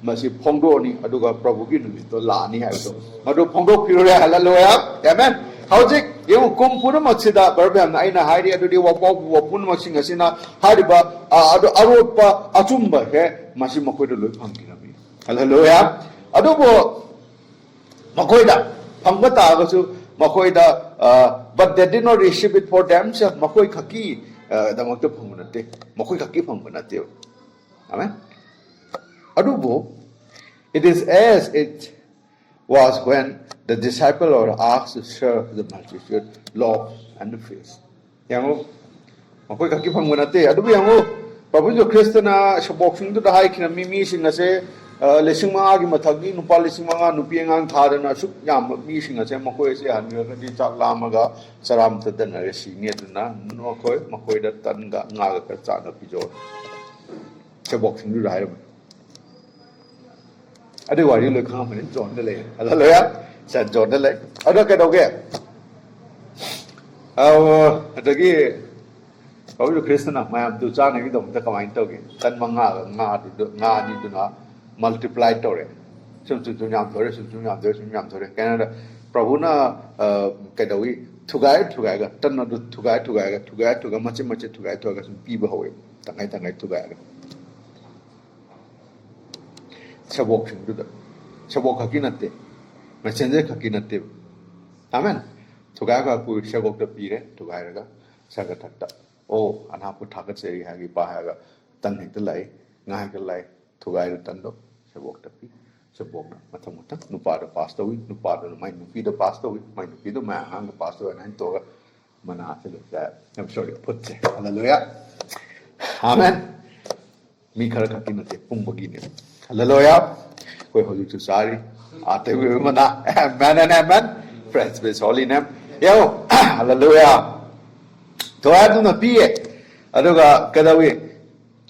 masi phongdo ni aduga prabhu gi numit to la ni hai to madu phongdo pure hallelujah amen howjik yemu kum punamak sida barbam aina hairi adudi wapaw punamak singa sina hariba adu aropa achumba he masi makoi do loi phangirami hallelujah adubo makoida phangba ta ga su makoida but they did not receive it for themselves makoi khaki damakta phangbanate makoi khaki phangbanate amen adubo it is as it was when the disciple were asked to serve the multitude loaves and the fish yango makoi khaki phangbanate adubo yango Prabhu Kristana shaboksing to the high kinami mi singase lesing mga gi mathagi nupa lesing mga nupi ngang thadana suk yam mi singa se makoi se hanyo ka di chak lamaga saram tadana re singe dana no khoi makoi da tan ga nga ga cha na pi jo che boxing du rai ade wari le kham ne jon de le ala ya sa jon de le ada ka do ge adagi Prabhu Kristana mayam tu cha ne gi dom ta kamai to ge tan manga nga ni du na multiply tore sum nyam thore Canada Prabhu na kedawi thugai ga tan na thugai ga mache thugai ga sum pi ba howe tangay tu gaya sabok sing tu sabok hakinate messenger hakinate amen tu gaya ka ku sabok ta pire tu gaya ga saga thakta o ana pu thakat se ha gi pa ha ga tang hek ta lai ngai ka lai tu gaya tan do sabok ta pi sabok na matham matham nu pa da pastor wi nu pa da mai nu pi da pastor wi mai nu pi da ma hang da pastor na to mana se da I'm sorry put it hallelujah amen mi khara hakinate pung bagi ne hallelujah koi holy to sorry ate we mana amen and amen praise his holy name yo hallelujah to adu na piye aduga kadawi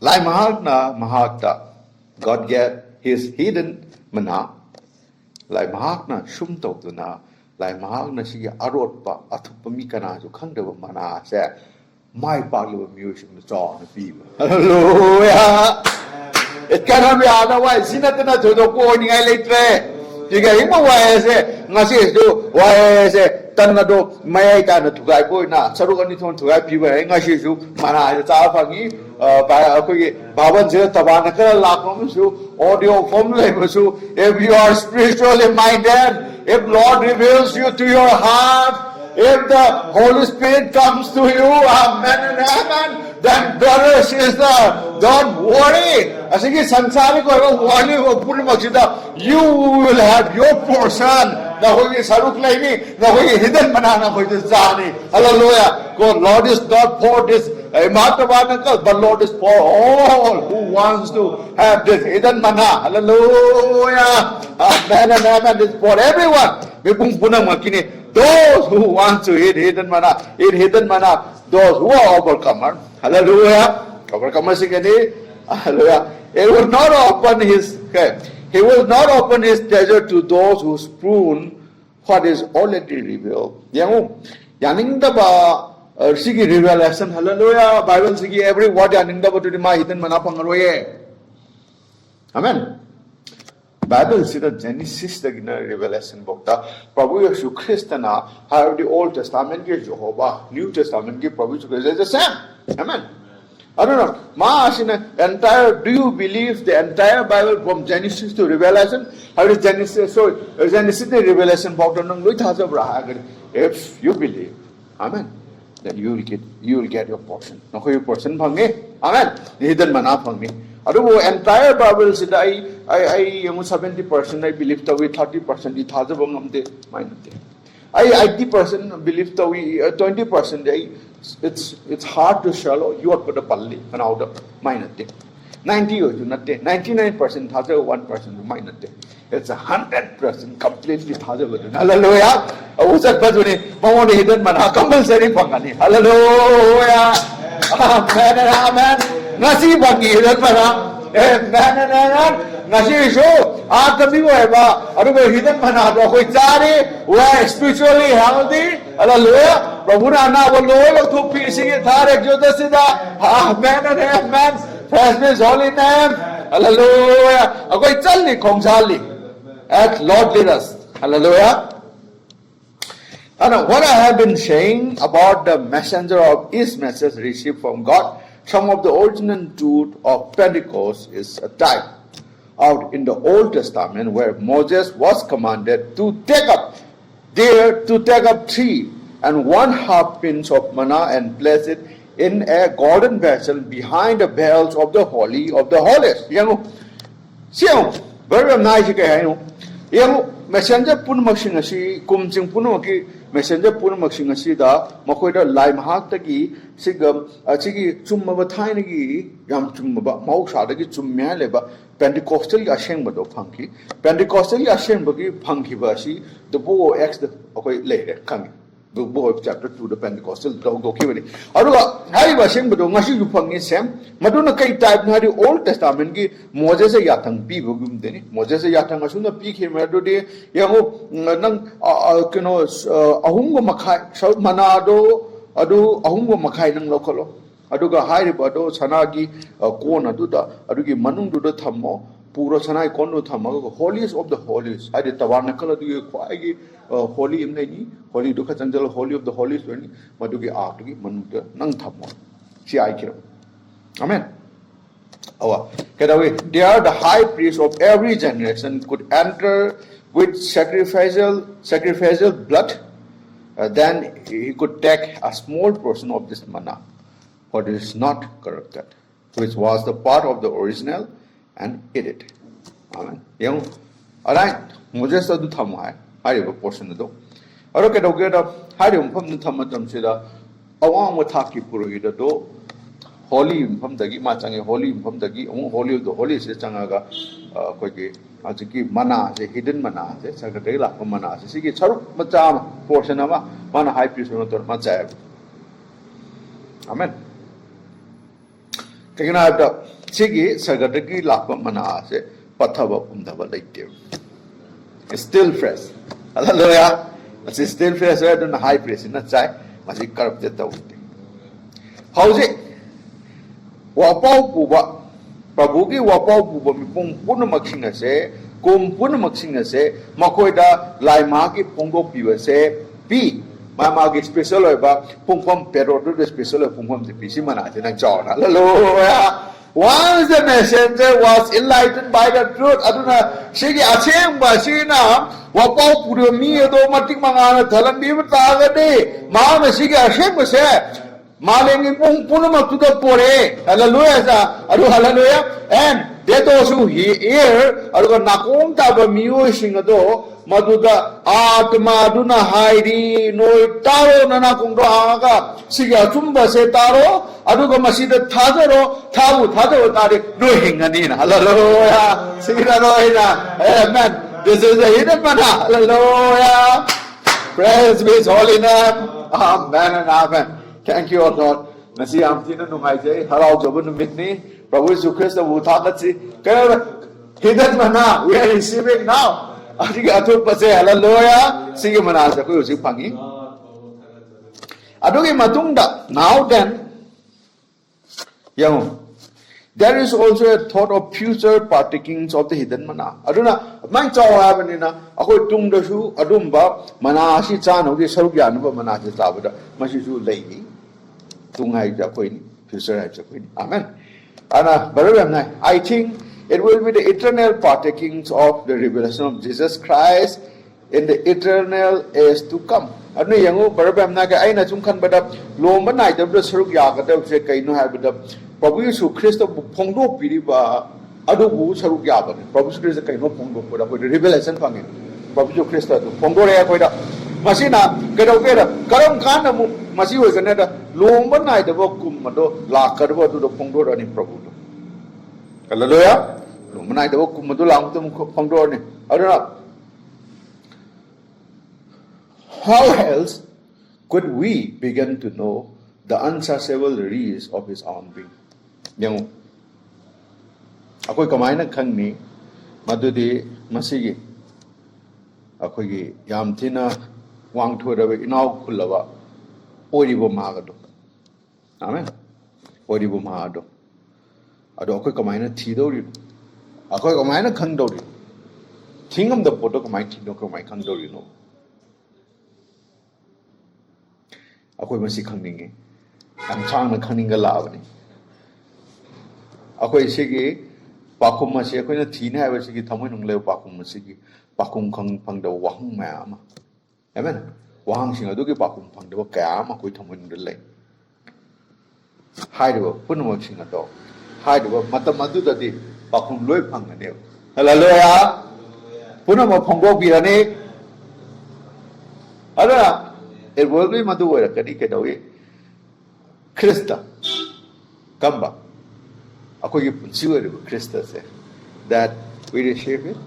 lai mahakta God get his hidden mana lai mahakna shum to na lai mahakna si arot pa athupa mi kana ju khangdaba mana se mai pa lu music na chaw na pi hallelujah it cannot be otherwise sinatna jodo ko ni ngai leitre tiga hima wa se ngasi do wa se tanna do mai ta na thugai ko na saru ani thon thugai pi ba ngasi su mana cha phangi ba ko gi baban je tabana kala lakom su audio form le su if you are spiritually minded if Lord reveals you to your heart if the Holy Spirit comes to you, amen and amen, then brother, sister, don't worry. Asigi sansari ko worry ko puri magsida, you will have your portion. Na hoy saruk laini, na hoy hidden manana hoy jani. Hallelujah. God, Lord is not for this but Lord is for all who wants to have this hidden manna. Hallelujah. Amen and amen. It's for everyone. Those who want to eat hidden manna, those who are overcomer. Hallelujah. Overcomers again. Hallelujah. He will not open his treasure to those who spoon what is already revealed. Yaning the ba sigi revelation. Hallelujah. Bible sigi every word yaning the ba to the ma hidden manna pangaroye. Amen. Bible is the Genesis the Revelation book. Prabhu Yeshu Christana have the Old Testament ke Jehovah, New Testament ke Prabhu Yeshu Christ is the same. Amen. I don't know. Ma entire. Do you believe the entire Bible from Genesis to Revelation? How is Genesis? So Genesis the Revelation book. If you believe, amen, then you will get your portion. No your portion bhange. Amen. Hidden manna bhange. Adugo entire Bible said I 70% I believe that we 30% it has a bangam mind. I 80% believe that we 20% it's hard to swallow. You are put a palli and out of mind. 90 or 99% has a 1% mind. It's 100% completely has. Hallelujah. Who's that person? Mama hidden man. Compulsory pangani. Hallelujah. Amen and amen. Nasi bagi hidden mana, amen. Nasi show. Aadami wo hai ba. Adugo hidden mana. Koi chari. We are spiritually healthy. Hallelujah. Prabhu na na bollo. Tu pisi ke thar ek jota sida. Amen and amen. Praise His holy name. Hallelujah. Koi challi khongchali. At Lord lead us. Hallelujah. And what I have been saying about the messenger of his message received from God. Some of the original truth of Pentecost is a type out in the Old Testament where Moses was commanded to take up 3 1/2 pints of manna and place it in a golden vessel behind the veils of the Holy of the Holies. Very nice. Messenger Punmaksing asi, Kumsing Punmaki, Messenger Punmaksing asi da, Makoida Lai Mahataki, Sigam, Achigi, Chumavatanagi, Yam Chumaba, Mausadaki, Chumaleba, Pentecostal Ashembado Punky, Pentecostal Ashembagi, Punky Basi, the Bo X the later coming. The boy of chapter 2, the Pentecostal dog document. Aruga, Harry was saying, but Mashi Pang is Sam, Madonna Kai type now the Old Testament, Moses a Yatang people, Moses a Yatang Asuna Peak him every day, Yaho Nang Ahungo Makai, South Manado, Adu Ahungo Makai Nang Locolo, Aduga Haribado, Sanagi, Kona Duda, Adugi Manung Duda Tamo. Puro sanai kono thamago holiest of the holies. I did tabarnacle do you quite holy in any holy duka chanjal holy of the holies when madugi artugi manuta nang thamo. See I kill. Amen. Oh, they are the high priest of every generation could enter with sacrificial blood. Then he could take a small portion of this manna, for it is not corrupted, which was the part of the original, and eat it. Amen. Yung, alright, Moses do thamai, I have a portion of the. Okay, I don't come to Tamatam Sida, Awang Wataki Purida do, holy from the Gimachang, holy from the holy of the holy Changaga, Kogi, Aziki, mana, the hidden mana, the Sakadela from mana, the Siki Charuk Matam portion of Mana High Priest of Matzab. Amen. Taking out the Sigi, Sagadaki Lapa mana, Patava Umdava later. It's still fresh. Hallelujah. It's still fresh, I don't high priest in that side, but he corrupted the thing. How's it? Wapau Puba, Pabuki Wapau Puba, Punamaxing say, Kum Punamaxing say, Makoida, Laimaki, Pongo Piva say, P. Mamagi special about Pumpum Pero to the special of Pumpum the Pisimanat and John. Hallelujah. Once the messenger was enlightened by the truth, Aduna, Shigi Achim Basina, Wapau Purumi, Domatic Mangana, Talambi, Tagade, Mama Shigi Ashim was here. Maling Punama to the Pore, Hallelujah, Adu Hallelujah, and they also hear, Adu Nakum Taba Musing a door. Maduda Atma Duna Hairi no Taro Nanakundo Haga Siga Tumba se Taro Aduga Masida Tazaro Tabu Tazaro Tari no Hinganina Hallelujah Siga Roina Amen. This is the hidden mana Hallelujah. Praise be his holy name. Amen and amen. Thank you, O Lord. Nasi Amtina Numaje Harau Jabun Mitni Prabhu Jesus Christ Wutakatsi hidden mana we are receiving now. Arigato pase hallelujah. Sige manasa ko usik pangi. Adogi matungda. Now then, yang there is also a thought of future partakings of the hidden manna. Aduna mang chaw habanina akoi tungda su adumba mana si chano ge saruk yanba mana si tabada masi su lei tungai ja koi future ha ja koi. Amen. Ana barabam nai. I think it will be the eternal partakings of the revelation of Jesus Christ in the eternal age to come. Ano yango barabam naga ay na sumkan bada lomba na ito bada saruk yakata se kaino ha bada Prabhu Yesu Christo pongdo piriba ado bu saruk yakata Prabhu Yesu Christo kaino pongdo pura ko revelation pangin Prabhu Yesu Christo pongdo re ko da masina kadaw keda karam kana mo masiwo ganada lomba na ito bo kumado lakar bo do pongdo ani Prabhu. Hallelujah. Lumanay daw kumatulang tum pangdor ni. How else could we begin to know the unsearchable riches of His own being? Yang ako'y kamay nagkang ni madudi masigi ako'y yamtina wang tuwarawa inaw kulawa oribo magado. Amen. Oribo magado. Ado ako'y kamay na tidaw rin. Ako'y kamay na kang daw rin. Tingam da po to kamay tidaw kamay kang daw rin. Ako'y masikang ningi. Ang chang na kang ninga lawa ni. Ako'y sige, pakum masi, ako'y na tina hawa sige, tamoy nung leo pakum masigi. Pakum kang pang daw wahang mayama. Amen. Wahang singa doon pakum pang daw kayama ako'y tamoy nung dalay. Hai daw, puno singa daw. Hai daw, matamadu dati, pakum loy pang na daw. Hallelujah. Puno mo panggo birane. Ala, it will be maduwa kani ke daw Krista. Kamba. Ako yung punsiwa rin Krista se. That we receive it.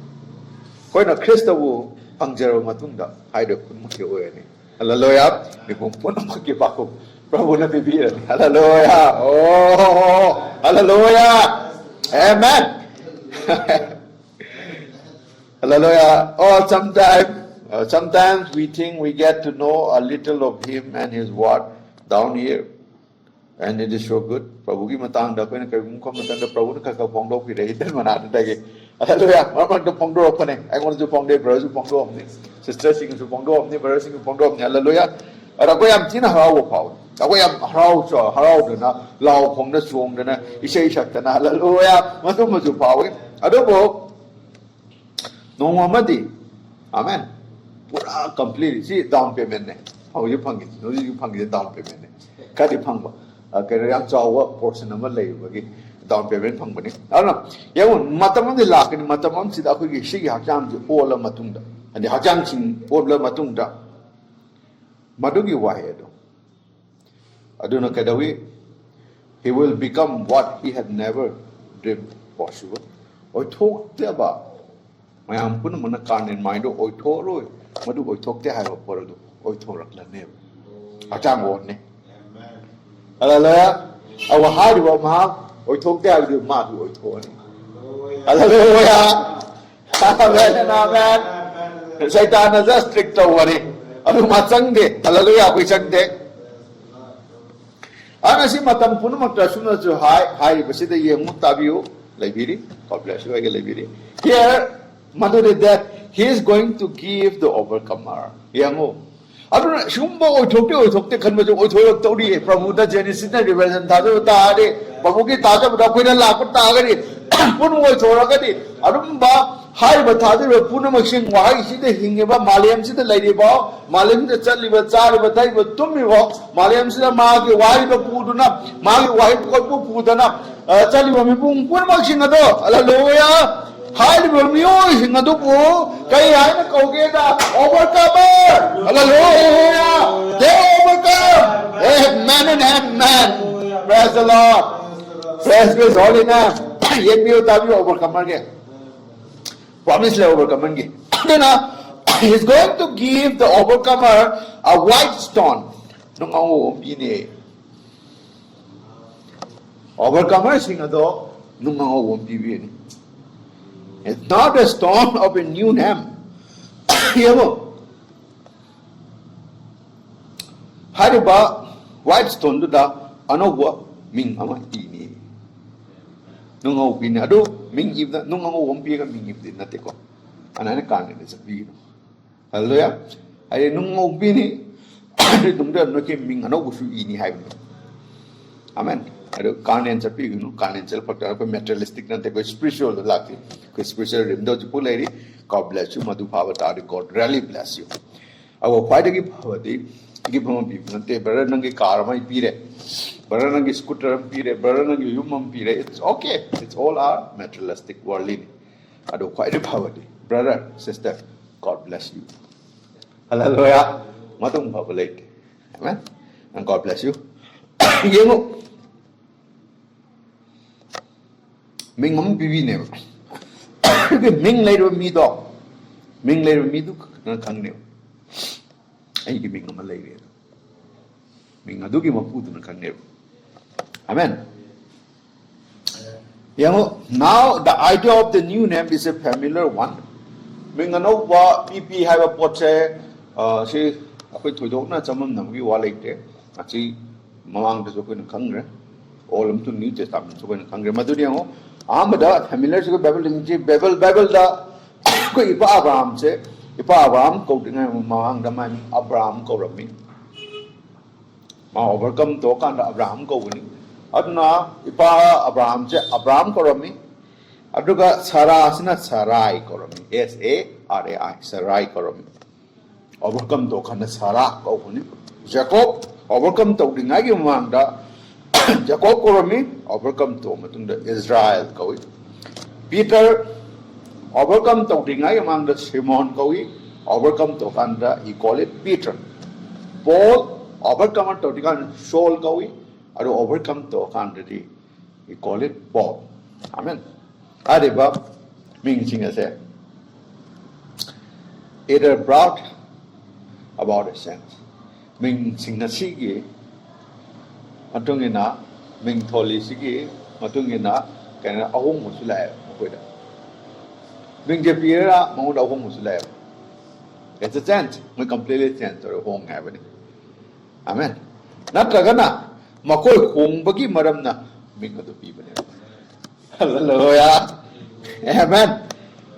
Kaya na Krista wo pangjaro matunda. Hai daw pun makiuwi ni. Hallelujah. May pong puno makipako. Prabhu na bibira ni. Hallelujah. Oh, hallelujah. Amen. Hallelujah. Oh, sometimes we think we get to know a little of Him and His word down here. And it is so good. Prabhu ki matang da ko na kay mukha matang da Prabhu na kakapongdo ki rehi dan manata dagi. Hallelujah. Mamang da pongdo ko ne. I want to pongdo brother to pongdo ni. Sister sing to pongdo ni brother sing to pongdo ni. Hallelujah. Ara ko yam tina hawo paw. Away am Haraldana, Lao Hong the Swongana, Ishay Shatana, Hallelujah, Matumazu Power, Adobo, no Mamadi. Amen. Completely. See, down payment. How you punk it? No, you punk it down payment. Kadi punk. Kaya jawa portion of Malay. Down payment punk. I don't know. Yawn, Matamam the Lak and Matamam Sidaku, she Hajam, all of Matunda. And the Hajam, all of Matunda. Madugi Wahedo. I don't know, Kadawi. He will become what he had never dreamed possible. Or talked about. My ampun mana kan in mind oi thoro madu oi thokte hai por do oi thorak la ne achang won ne hallelujah awa hari wa ma oi thokte hai do ma do oi thor ne hallelujah amen amen satan is just strict over it anu ma changde hallelujah koi changde ana si matam punu makta suna jo hai basi de yemu tabiu laibiri god bless you I laibiri here Mother that he is going to give the overcomer. Yango. I don't know. Shumbo talk to conversion or Tori from the Genesis revelation. Tado Tade, Babuki Tata, Bakuna Lapa Tagari, Puno Toragati. I don't know. Hi, but Tadi, Puna machine. Why is it the Hingaba, Maliam, the lady bow, Malim the Charlie, but Tsar, but I would to me walk, Maliam, the Magi, why the Puduna, Magi, why Pudana, Charlie, Puna machine. Hallelujah. High Romeo in the Dubu, Kayana Kogeda, overcomer! Hallelujah! They overcome! Amen and amen! Praise the Lord! Praise His holy name! Yet me will overcomer again. Promise to overcome again. He's going to give the overcomer a white stone. Overcomer is in a door, no won't be. It's not a stone of a new name. Hariba white stone to the Anogwa Ming Amatini. No Pinado, Ming if the no won't be a Ming if the Natiko. And I can't is a vino. Hallelujah. I didn't know Bini. I didn't know Ming Anogu ini have. Amen. I don't can't answer people, can't answer for materialistic, not a spiritual lucky, spiritual rim. Those people, lady, God bless you, Madhu Pavatari, God really bless you. I will quite give poverty, give him people, they Baranangi car, my pire, Baranangi scooter, pire, Baranangi human pire. It's okay, it's all our materialistic worldly. I don't quite a poverty. Brother, sister, God bless you. Hallelujah. Madhu Pavalate. Amen. And God bless you. You know. Ming Mum Bibi never. Ming later me dog. Ming later me do Kang new. And you give a lady. Ming a doogie of food in the Kang new. Amen. Now the idea of the new name is a familiar one. Ming a no PP have a portrait. She quit to don't know some of them. We were like there. I see Mamang is open in Congress. All of them to New Testament. So when Congress Maduriano. Amada, familiar to Bible in Bible the Abraham say, if Abraham quoting among the man Abraham Korami. Ma overcome talk and Abraham going. Adna, if Abraham say Abraham Korami, Aduga Sarah Sina Sarai Korami, Sarai, Sarai Korami. Overcome talk and Sarah going. Jacob, overcome talking Agimanda. Jacob Korami overcome to Israel Kawi. Peter overcome to Dingai among the Simon Kawi, overcome to Kanda, he call it Peter. Paul overcome to Digan Saul Kawi, or overcome to Kanda, he call it Paul. Amen. Adiba Ming Sing said. It brought about a sense. Ming Sing Sigi. Matungina, Ming Toli Sigi, Matungina, can a home was lab with it. Ming Japira, Mount of home was lab. It's a tent, we completely tent or a home happening. Amen. Not Kagana, Makoi home, Bagi Maramna, Ming of the people. Hallelujah. Amen.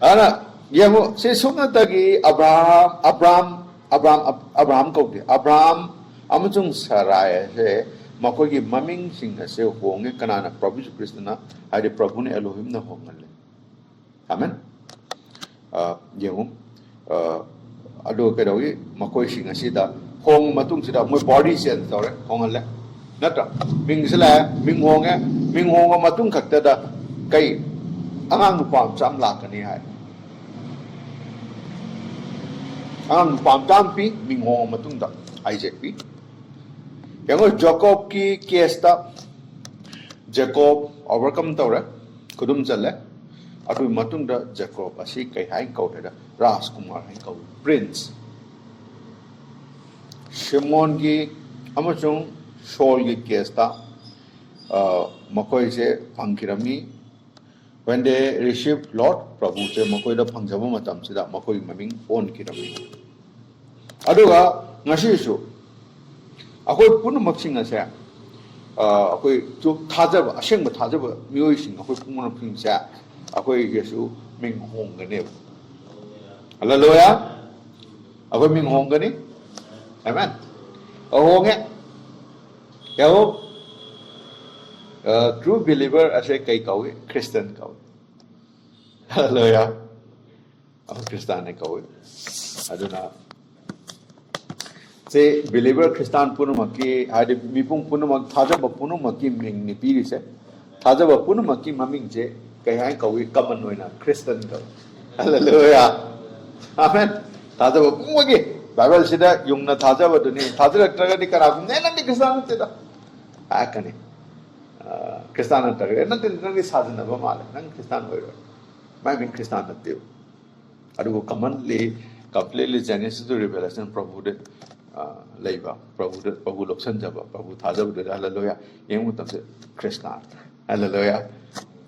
Anna, Yamu, say Sunatagi, Abraham, Abraham, Abraham, amachung sarai se makogi maming sing ase honge kanana Prabhu Jesu Christ na ade Prabhu ne Elohim na hongal amen yengu ado kedawi makoi sing ase da hong matung sida moi body sen tore hongal le nata ming sela ming honga matung khakta da kai angang pam cham la kani hai angang pam cham pi ming honga matung da Isaac pi yango Jacob ki case ta Jacob overcome tawra kudum challe adu matung da Jacob asi kai hai kau da Rajkumar hai kau prince Shimon ki amachung Saul ki case ta makoi se phangkirami when they received Lord Prabhu se makoi da phangjaba matam sida makoi maming on kirami aduga ngasi su akoi punumak sing ase akoi chu thajaba asengba thajaba mioi sing akoi pungna phing sa akoi Yesu ming hong gane hallelujah akoi ming hong gane amen ahonge yao true believer ase kai kawi Christian kawi hallelujah Christian ne kawi aduna se believer Christian punumaki ade mipung punumak thajaba punumaki ming ni piri se thajaba punumaki maming je kai hai kawi common oina Christian kawi hallelujah amen thajaba pumagi Bible sida yungna thajaba duni thajara tragadi kara nena ni Christian teda akani Christian tragadi nanti nanti sadhana ba male nang Christian hoiro mai ming Christian natiu adu commonly completely Genesis to Revelation Prabhu de leiba Prabhu loksan jaba Prabhu thajaba de hallelujah yengu tamse Christian hallelujah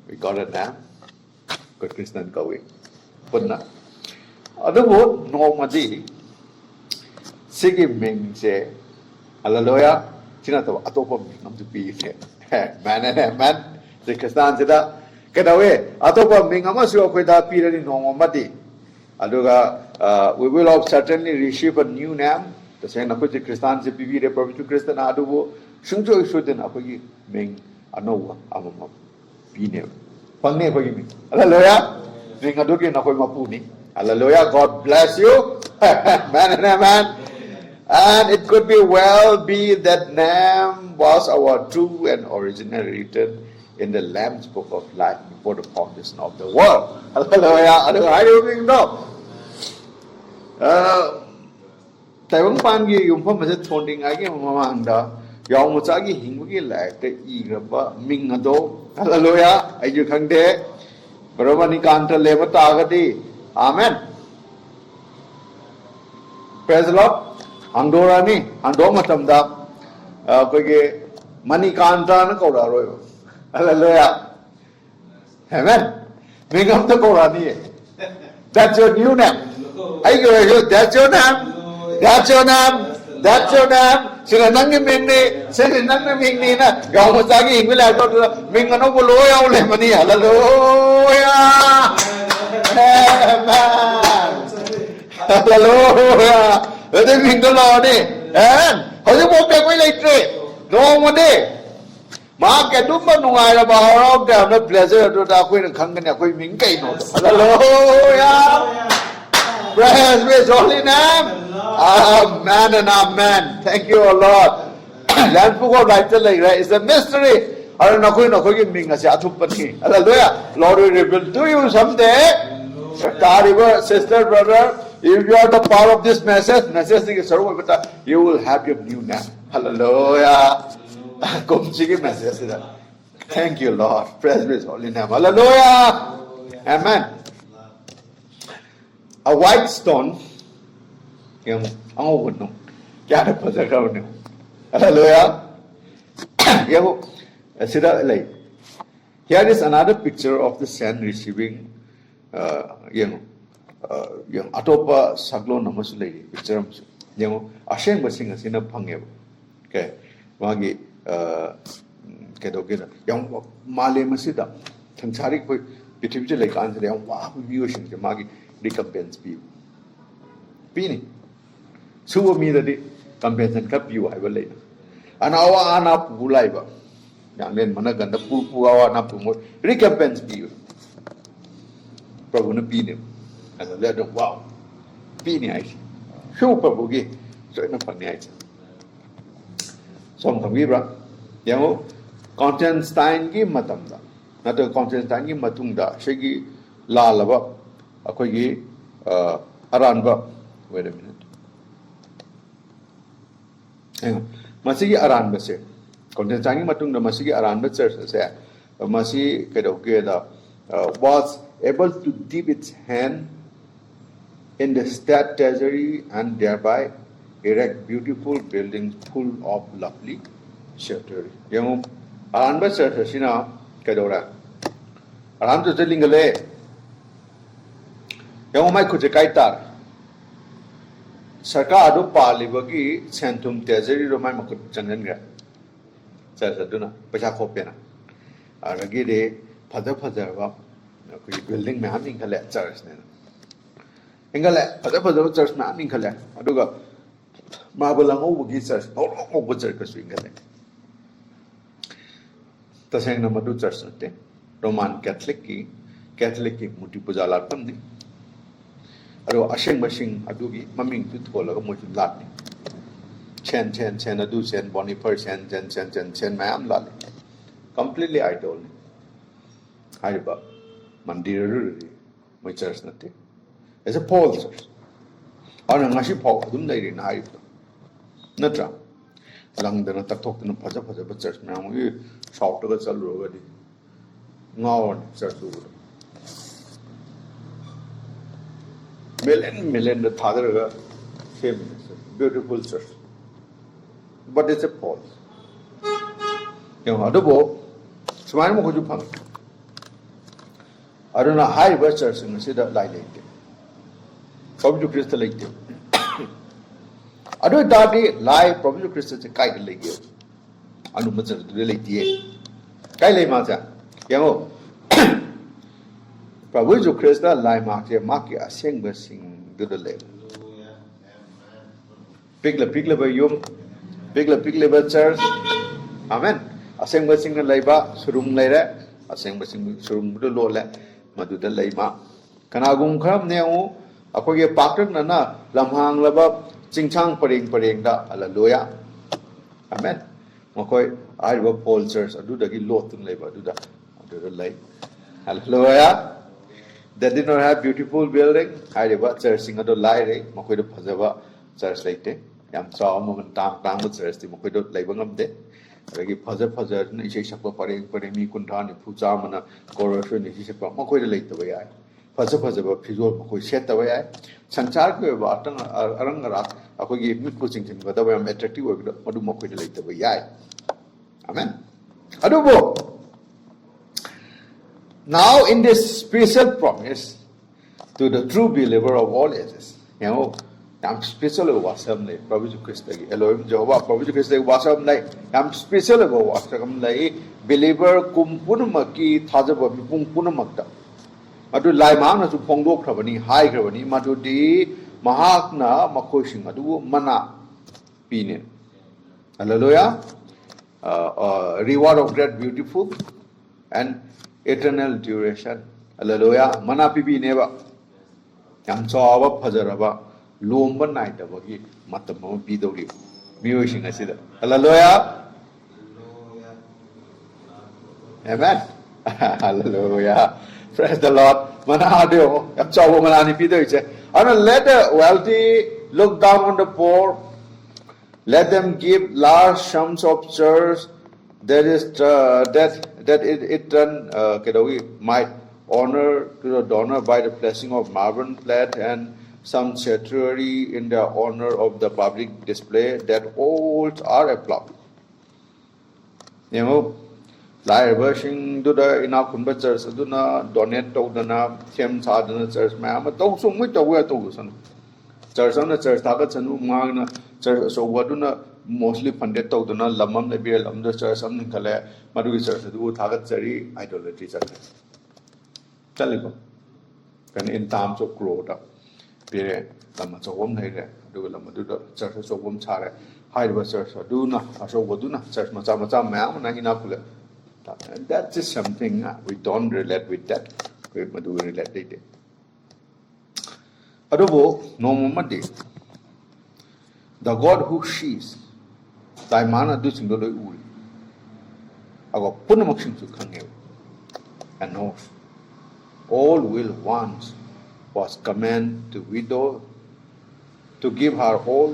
we got it now good Christian kawi punna adu no madi sigi ming se hallelujah china to atopa nam tu pi se man and man the Christian sida kadawe atopa ming amasu akoi da pi ri no madi aduga we will have certainly receive a new name the same akoi Christian se pi re Prabhu Christian adugo sungjo isuden akoi ming anowa amama pi ne pangne akoi ming hallelujah ming adugi na akoi mapuni hallelujah God bless you man and man. And it could be that name was our true and original written in the Lamb's Book of Life before the foundation of the world. Hallelujah. How do you know? Taiwan Pangi Yumpa Mazet Founding Agi Mamanda, Yamutagi Hingi like the Igraba Mingado. Hallelujah. Are you Kande? Baramani Kanta Leva Tagadi. Amen. Praise the Lord. Andorra ni, Andorra matamda, koi Manikanta na kaura royo. Hallelujah. Amen. Mingam ta kaura ni. That's your new name. That's your name. That's your name. That's your name. Sila nangi mingni, sila nangi mingni na. Yaw mo sagi ingwi la ko mingano ko loya ule mani. Hallelujah. Amen. Hallelujah. They mean the Lord, and how you walk away like that? No one day. Mark a dumba no I about them, no pleasure to the Queen and Kangan, Queen Mingay. Hallelujah! Praise His holy name. Amen and amen. Thank you, O Lord. Land book of right is a mystery. I don't know who Ming as Yatupani. Hallelujah. Lord will reveal to you someday. Sister, brother. If you are the power of this message, you will have your new name. Hallelujah. Thank you, Lord. Praise His holy name. Hallelujah. Amen. A white stone. Hallelujah. Here is another picture of the sand receiving, yung atopa saglo na masulay picture mo yung aseng basing asina pangyo okay magi kedo yung male masida thangsari ko pithibje lai kan se yung wa view sing magi recompense pi ni suwa mi da di compensation ครับอยู่ให้บ่เลยอันเอาว่าอานาปูไล่บ่อย่างเล่นมันกันแต่ปูเอาอานาปูหมด recompense ปีพระบุญปีเนี่ยอันนั้นเรียกว่าว้าวปีเนี่ยไอ้ชูพระบุกี้สวยนับพันเนี่ยไอ้สมคำวิบระอย่างว่าคอนเทนสไตน์กี้มาทำได้นั่นตัวคอนเทนสไตน์กี้มาทุ่งได้ใช่กี่ลาละบ่อะคุยกี่อารันบ่ wait a minute masih aran bese konten changi matung da masih aran bese se masih kedo da was able to dip its hand in the state treasury and thereby erect beautiful buildings full of lovely shelter yang aran bese sina kedo ra aran to lingale yang mai ku je kaitar सरकार अदो पालिबगी सेंटुम तेजरी रोमाय मक Changan ग सदुना पैसा खोपेना आरगी दे फजा फजा बा कोई building में हम इंखले church ने इंखले फजा फजा चर्च में हम इंखले अदुगा माबलंगो बगी चर्च औ बो चर्च का इंखले तसेंग नमदु चर्च नते रोमान कैथलिक की मुटी पूजा लापम ने अरो अशेंग मशिंग अदुगी ममिंग तु थोलगा मोजु लाटनी chen adu chen bonifer chen mayam lali completely idol haiba mandir my church nate as a paul church ana ngashi paul dum dai rin haiba natra langdana takthok tun phaja ba church mayam gi shop ga chalu ga di ngawon church u million the father came beautiful church but it's a pause you know ado bo smai mo ko ju phang aruna high church in sida lai lai te probu christ lai te ado dadi lai probu christ se kai lai ge anu ma church de lai ti kai lai ma cha yang o Prabhu Ju Krishna lai mak je mak ya sing ba sing du de le pigla ba yum pigla ba church amen aseng ba sing lai ba surum lai re aseng ba sing surum du lo le madu de lai ma kana gung kham ne u akoi ge pakrak na na lamhang la ba chingchang pareng da ala loya amen makoi ai ba Paul church adu da gi lo tun lai ba du da adu de lai hallelujah. They did not have beautiful building. I did church sing ado lai re makoi do phajaba church laite yam chaw moment tang church ti makoi do lai bangam de ragi phaja ni isei sakpa pareng mi kuntha ni puja mana chorus ni isei sakpa makoi do lai ta bai phaja ba phizol makoi set ta bai sanchar ko ba tang arang ra akoi gi mit ko ching ga da bai attractive wa do madu makoi do lai ta bai amen ado bo now in this special promise to the true believer of all ages, you know, I'm special about wasam lai Prabhu Ju Krishna ki Elohim Jehovah Prabhu Ju Krishna ki wasam lai I'm special about wasam lai believer kumpunma ki thajaba mipung punamakta adu lai ma na su phongdok khrabani hai khrabani madu di mahak na makhoi sing adu mana pine hallelujah reward of great beautiful and eternal duration hallelujah mana pibi neba yam chawa phajaraba lomba nai da bagi matam ma bi dori miyo sing asida hallelujah amen hallelujah praise the lord mana ado yam chawa mana ni pi doi che and let the wealthy look down on the poor let them give large sums of church that is that it might honor to the donor by the blessing of marble plate and some statuary in the honor of the public display that all are applauded. You know, like versing to the enough church, do not donate to the Tim Sardana church, ma'am, don't so much aware to son. Church on the church, Takatan, Magna, church, so what do not mostly funded to the Lamam, the beer, the church, something Kale, Madu church, do Tagatari, idolatry church. Tell you, can in times of growth up, period, the much of one ꯑꯗꯨꯒ ꯂꯝ ꯑꯗꯨꯗ ꯆꯔꯆ ꯑꯆꯧꯕ ꯑꯃ ꯁꯥꯔꯦ ꯍꯥꯏꯔꯤꯕ ꯆꯔꯆ ꯑꯗꯨꯅ ꯑꯆꯧꯕꯗꯨꯅ ꯆꯔꯆ ꯃꯆꯥ ꯃꯆꯥ ꯃꯌꯥꯝ ꯑꯃ ꯏꯅꯥꯛ ꯈꯨꯜꯂꯦ that is something we don't relate with that we madu relate ite adubo nomamadi the God who sees tai mana du singdo loi uri ago punamak sing su khange and knows all will wants was command to widow to give her all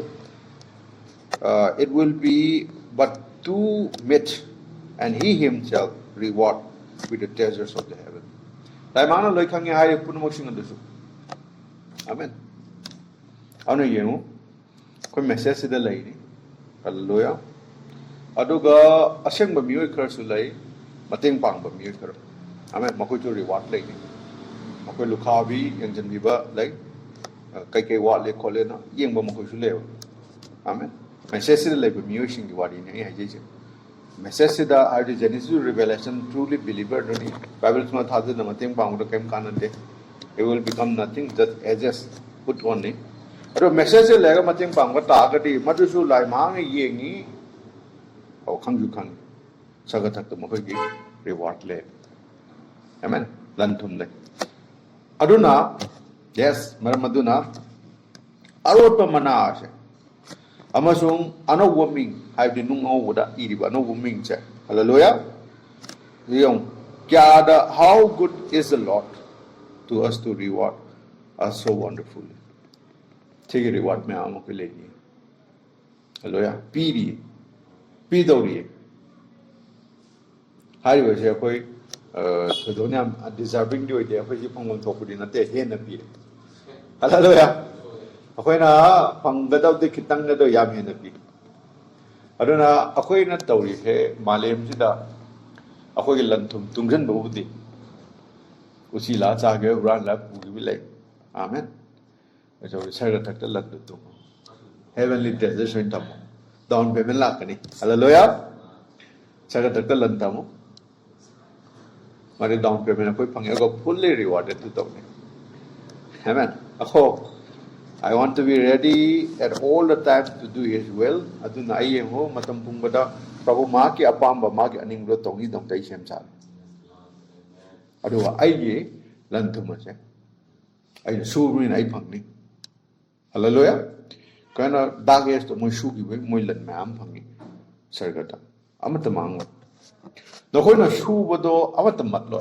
it will be but too much and he himself reward with the treasures of the heaven. Taimana loi khangi hai punamak sing andu su. Amen. Anu yemu koi message da lai ni. Hallelujah. Aduga aseng ba mioi khar su lai mateng pang ba mioi khar. Amen. Makoi chu reward lai ni. Makoi lukhabi yang jan bi ba lai kai kai wa le khole na yeng ba makoi su le. Amen. Message da lai ba mioi sing gi wadi ni hai je. Message da are the Genesis to Revelation truly believer ni Bible ma thadu na mateng pang do kem kanante it will become nothing just as put one ni ado message le ga mateng pang ga ta ga di madu su lai ma ngi yengi au khang ju khang saga thak to ma gi reward le amen lan thum le aduna yes mar maduna arot pa mana ase amasung anawwa ming haibdi nungau da iriba anawwa ming che hallelujah yong kya da how good is the Lord to us to reward us so wonderfully take a reward me amo ke le ni hallelujah pi do ri hai wa je koi thodonya deserving do ide koi ji phangom thokudi na te hen na pi hallelujah akoina phanggadawdi khitang na do yam hen na pi aduna akoina tawri he malem sida akoi lanthum tungjan babudi usila cha ge ran la pu gi lai amen so sarga thakta lan tu heavenly treasures in tam down payment la kani hallelujah sarga thakta lan tam mari down payment akoi phang go fully rewarded tu tam amen akho I want to be ready at all the times to do His will. Aduna ai ho matam pungbada Prabhu ma ki apamba ma ki aning lo tongi dong tai sem sa. Aduwa ai ye lan thuma se. Ai su rin ai phang ni. Hallelujah. Kana dages to mo su gi we mo lan ma am phang ni. Sargata. Amata mang. No khoi na su bodo amata mat lo.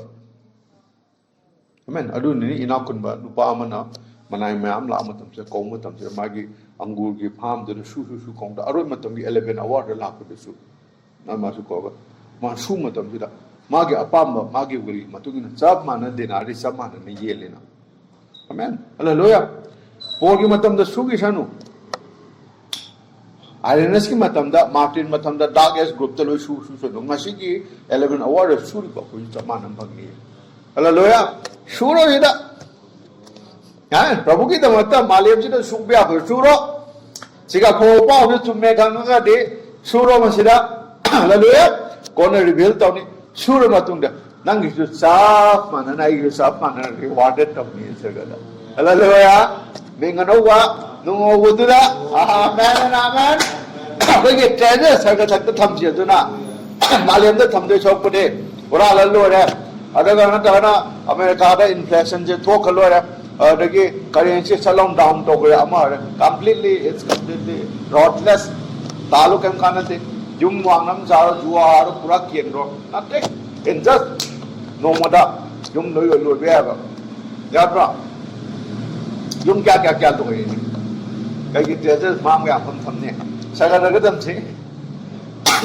Amen. Adu ni ina kun ba nupa amana manai mayam la matam se kong matam se magi angur gi farm de su kong da aroi matam gi 11 hour da la ko su na ma su ko ba ma su matam da magi apam magi wuri matung na chap mana de na ri sam mana ni yele na amen hallelujah pogi matam da su gi sanu INS ki matam da Martin matam da dark as group da lo su no ngasi gi 11 hour su ri ba ko chap mana bang ni hallelujah su ro ida Prabhu ki tamata Maliam sida sukbya ko suro siga ko pa ho chumme khang ga de suro ma sida hallelujah kona reveal tawni suro ma tung da nang gi sap mana nai gi sap mana rewarded tawni sagada hallelujah mengano wa nungo wudura amen amen ko ge treasure saga thak tham ji aduna Maliam da tham de chok pade ora la lo re adaga na ta na America da inflation je thok lo re the currency salon down to completely it's completely rothless talu kem kanate jum wangnam sar juar pura kien ro nothing in just no moda jum loi loi be ba ya pra jum kya to ni kai ki treasure mang ya pham ne saga daga dam se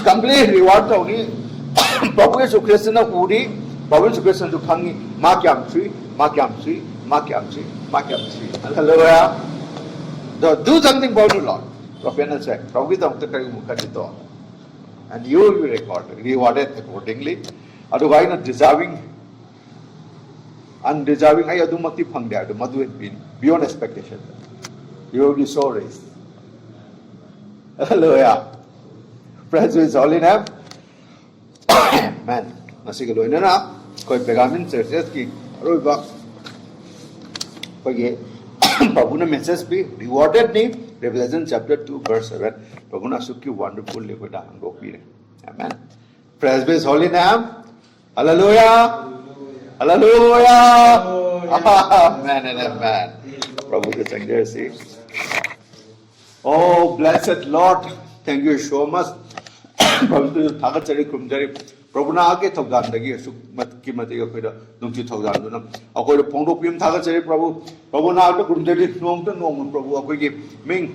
complete reward to ni Prabhu Yesu Christ na uri Prabhu Yesu Christ na khangi ma kyam sui hallelujah do something for the Lord Prophet said Prabhu dam ta kai mukha to and you will be rewarded accordingly otherwise not deserving undeserving ai adu makti phang de adu madu bin beyond expectation you will be so raised hallelujah praise His holy name man nasi ko loina na koi pegamin churches ki roi ba koi Prabhu na message be rewarded ni Revelation chapter 2 verse 7 Prabhu na sukki wonderful le koda handoki re. Amen. Praise be his holy name. Hallelujah. Hallelujah. Amen and amen. Prabhu ke sanjay si. Oh blessed Lord, thank you so much. Prabhu tu thagat chari kumjari. Prabhu na age thogdan dagi suk mat ki mati ko da nungchi thogdan du na. Akoi da phongdok pim thagat chari Prabhu. Prabhu na age kumjari nom Prabhu akoi ki ming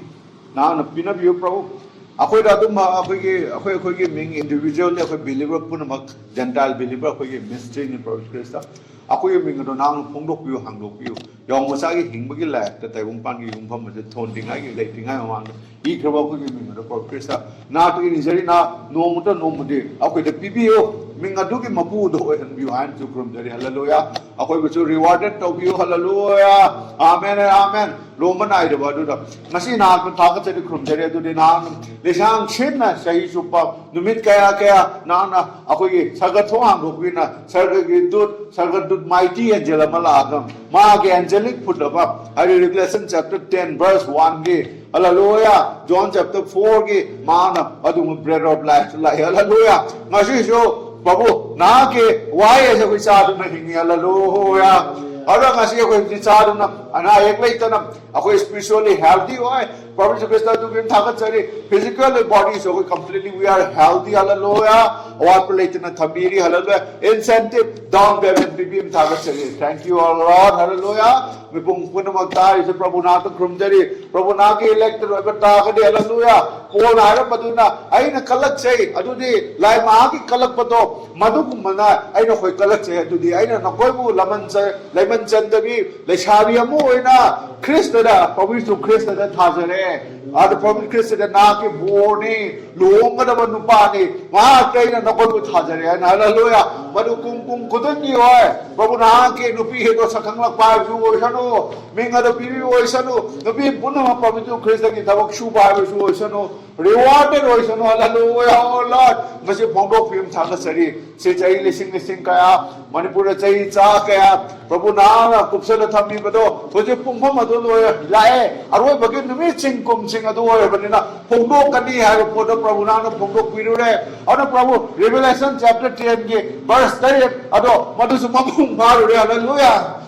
na na pina biu Prabhu. Akoi da dum akoi ki ming individual le akoi believer punamak Gentile believer akoi ki mystery ni Prabhu Krista. Akoi ming do na phongdok biu hanglok biu. Yong masa ki hingbagi la ta tai bung pan ki yungpham ma thon dingai ki lai dingai ma mang I khaba akoi ki ming do Prabhu Krista na to ni jari na nom de akoi da pibio ming adu ki mapu do han biu han chu krum jari hallelujah akoi ko chu rewarded to biu hallelujah amen amen Roman ai da ba du da ngasi na ko ta ka chari krum jari adu de na lesang chin na sai chu pa numit kaya na akoi ki sagat thong ang ro na sarga ki dut mighty angel amala agam ma ke angelic put up Revelation chapter 10 verse 1 ge hallelujah John chapter 4 ge mana adu bread of life hallelujah ngasi so babu na ke why as we sa du na hingi hallelujah ara ngasi ko ti sa du na ana ek lai ta na ako spiritually healthy hoy Prophet Krista tu bin thagat chari physical body so completely we are healthy hallelujah or plate na thabiri hallelujah incentive down payment bibim thagat chari thank you all Lord hallelujah me pung pun magta is Prabhu na to krumjari Prabhu na ke elect ro ta ka de hallelujah ko na ra paduna ai na kalak chai adu di lai ma ki kalak pato madu kumana ai na khoi kalak chai adu di ai na koi bu laman chai laiman chandabi lechabi amu oina Krista da Prabhu Krista da thajare Ada Prabhu Krista da na ke boni long da ban nupa ni ma kai na koi bu thajare hallelujah madu kum kudun ni hoy Prabhu na ke nupi he do sakhang lak pa ju oisanu minga da bibi oisanu nupi punna Prabhu Krista ki thabak shu ba su oisanu rewarded oisanu hallelujah oh Lord masi phongdok phim thaga sari se chai lising kaya manipur chai cha kaya Prabhu na kupsala thammi bado hoje pumpham adu loya lae aroi bagi numi chingkum sing adu hoy banina phongdok kani ha poda Prabhu na phongdok pirure ana Prabhu Revelation chapter 10 ge verse 3 ado madu sumamung maru hallelujah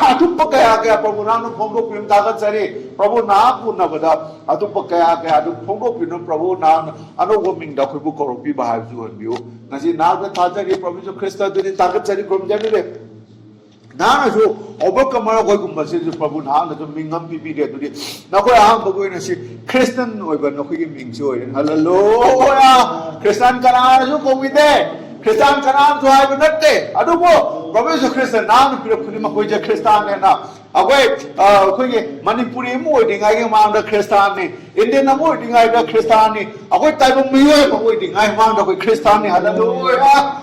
atu pakaya kaya Prabhu na phongdok pim tagat sari Prabhu na punna bada atu pakaya kaya atu phongdok pim Prabhu na ano goming da khoibu koropi bahar ju hanbiu ngasi na ga thajari Prabhu Krista duni tagat sari krom jani le na so overcomer koi gum se Prabhu na na mingam pipi de duni na koi ang bagoi na si Christian oiba na koi ming jo hallelujah Christian kana so ko wite Christian kanan so hai banatte adu bo Prabhu Krista na pira phuni ma koi je Christian ne na agoi koi ge Manipuri mo dingai ge mang da Christian ne Indian na mo dingai da Christian ne agoi tai bo miyo ma koi dingai mang da koi Christian ne hallelujah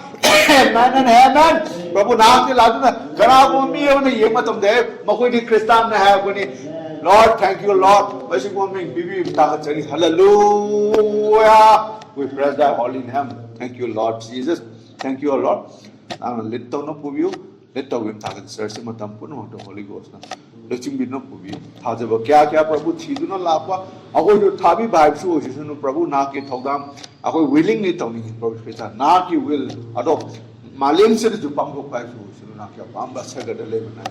amen and amen Prabhu na ke ladu na kana bo miyo ne ye matam de ma koi di Christian ne hai koi Lord thank you Lord basi ko ming bibi ta chari hallelujah we praise thy holy name thank you Lord Jesus thank you Lord let to no pubiu let to wim tagat sir se matam puno to Holy Ghost na lechim bin no pubiu thajaba kya Prabhu thidu na lapa agoi jo thabi vibe su osinu Prabhu na ke thogdam agoi willingly tawni Prabhu Krista na ki will ado malem se ju pambo pai su osinu na kya pamba sagada le na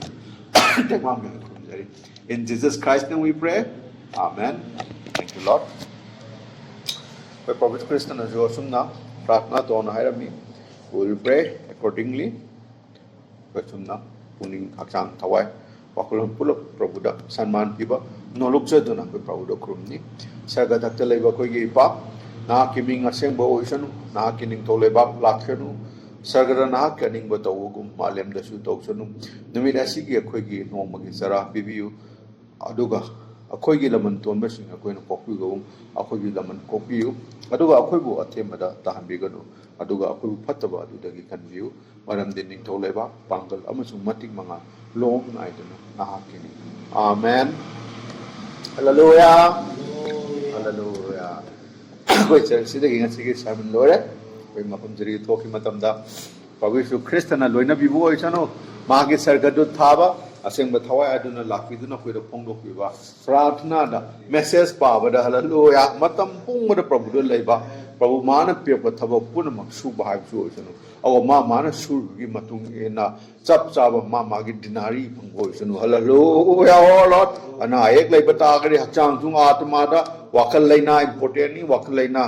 tekam me in Jesus Christ name we pray amen thank you Lord we Prabhu Krista na jo sumna pratna to na hairami we will pray accordingly we sumna puning aksang thawai wakulon pulok Prabhu da sanman piba nolok je dona we Prabhu da krumni saga dakta leba koi gi pa na kiming aseng bo oisanu na kining to leba lakhenu sagara na kaning ba tawugum malem da su tawsanu numina sigi khoi gi nomagi sara bibiu aduga akhoi gi laman tonba sing akoi na kokpi go akhoi gi laman kopiu aduga akhoi bu athemada tahambi ganu aduga akhoi bu phattaba adudagi kanviu maram dening tholeba pangal amasung matik manga long naidana nahakini amen hallelujah hallelujah koi church de ginga sige sermon lore koi mapam jari thoki matamda Prabhu Krista na loina bibu oisano magi sargadu thaba asengba thawai aduna lakiduna koida phongdokpiba prathna da message pabada hallelujah matam pungmada prabhu do leiba prabhu mana pekpa thaba punamak suba haibsu oisanu aw mana surgi matung ena chap chaba magi dinari phangbo oisanu hallelujah oh lord ana ek leiba ta gari hakchang chung atma da wakal leina important ni wakal leina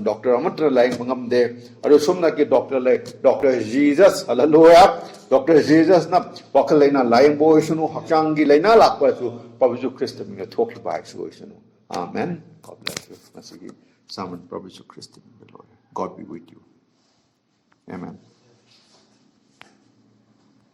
doctor amatra laing mangam de aro somna ke doctor lai Dr. Jesus hallelujah Dr. Jesus na wakal leina laing boy sunu hakchang gi leina lakpa su Prabhu Christ mi thoki bai su sunu amen. God bless you masigi saman Prabhu Christ mi Lord. God be with you, amen.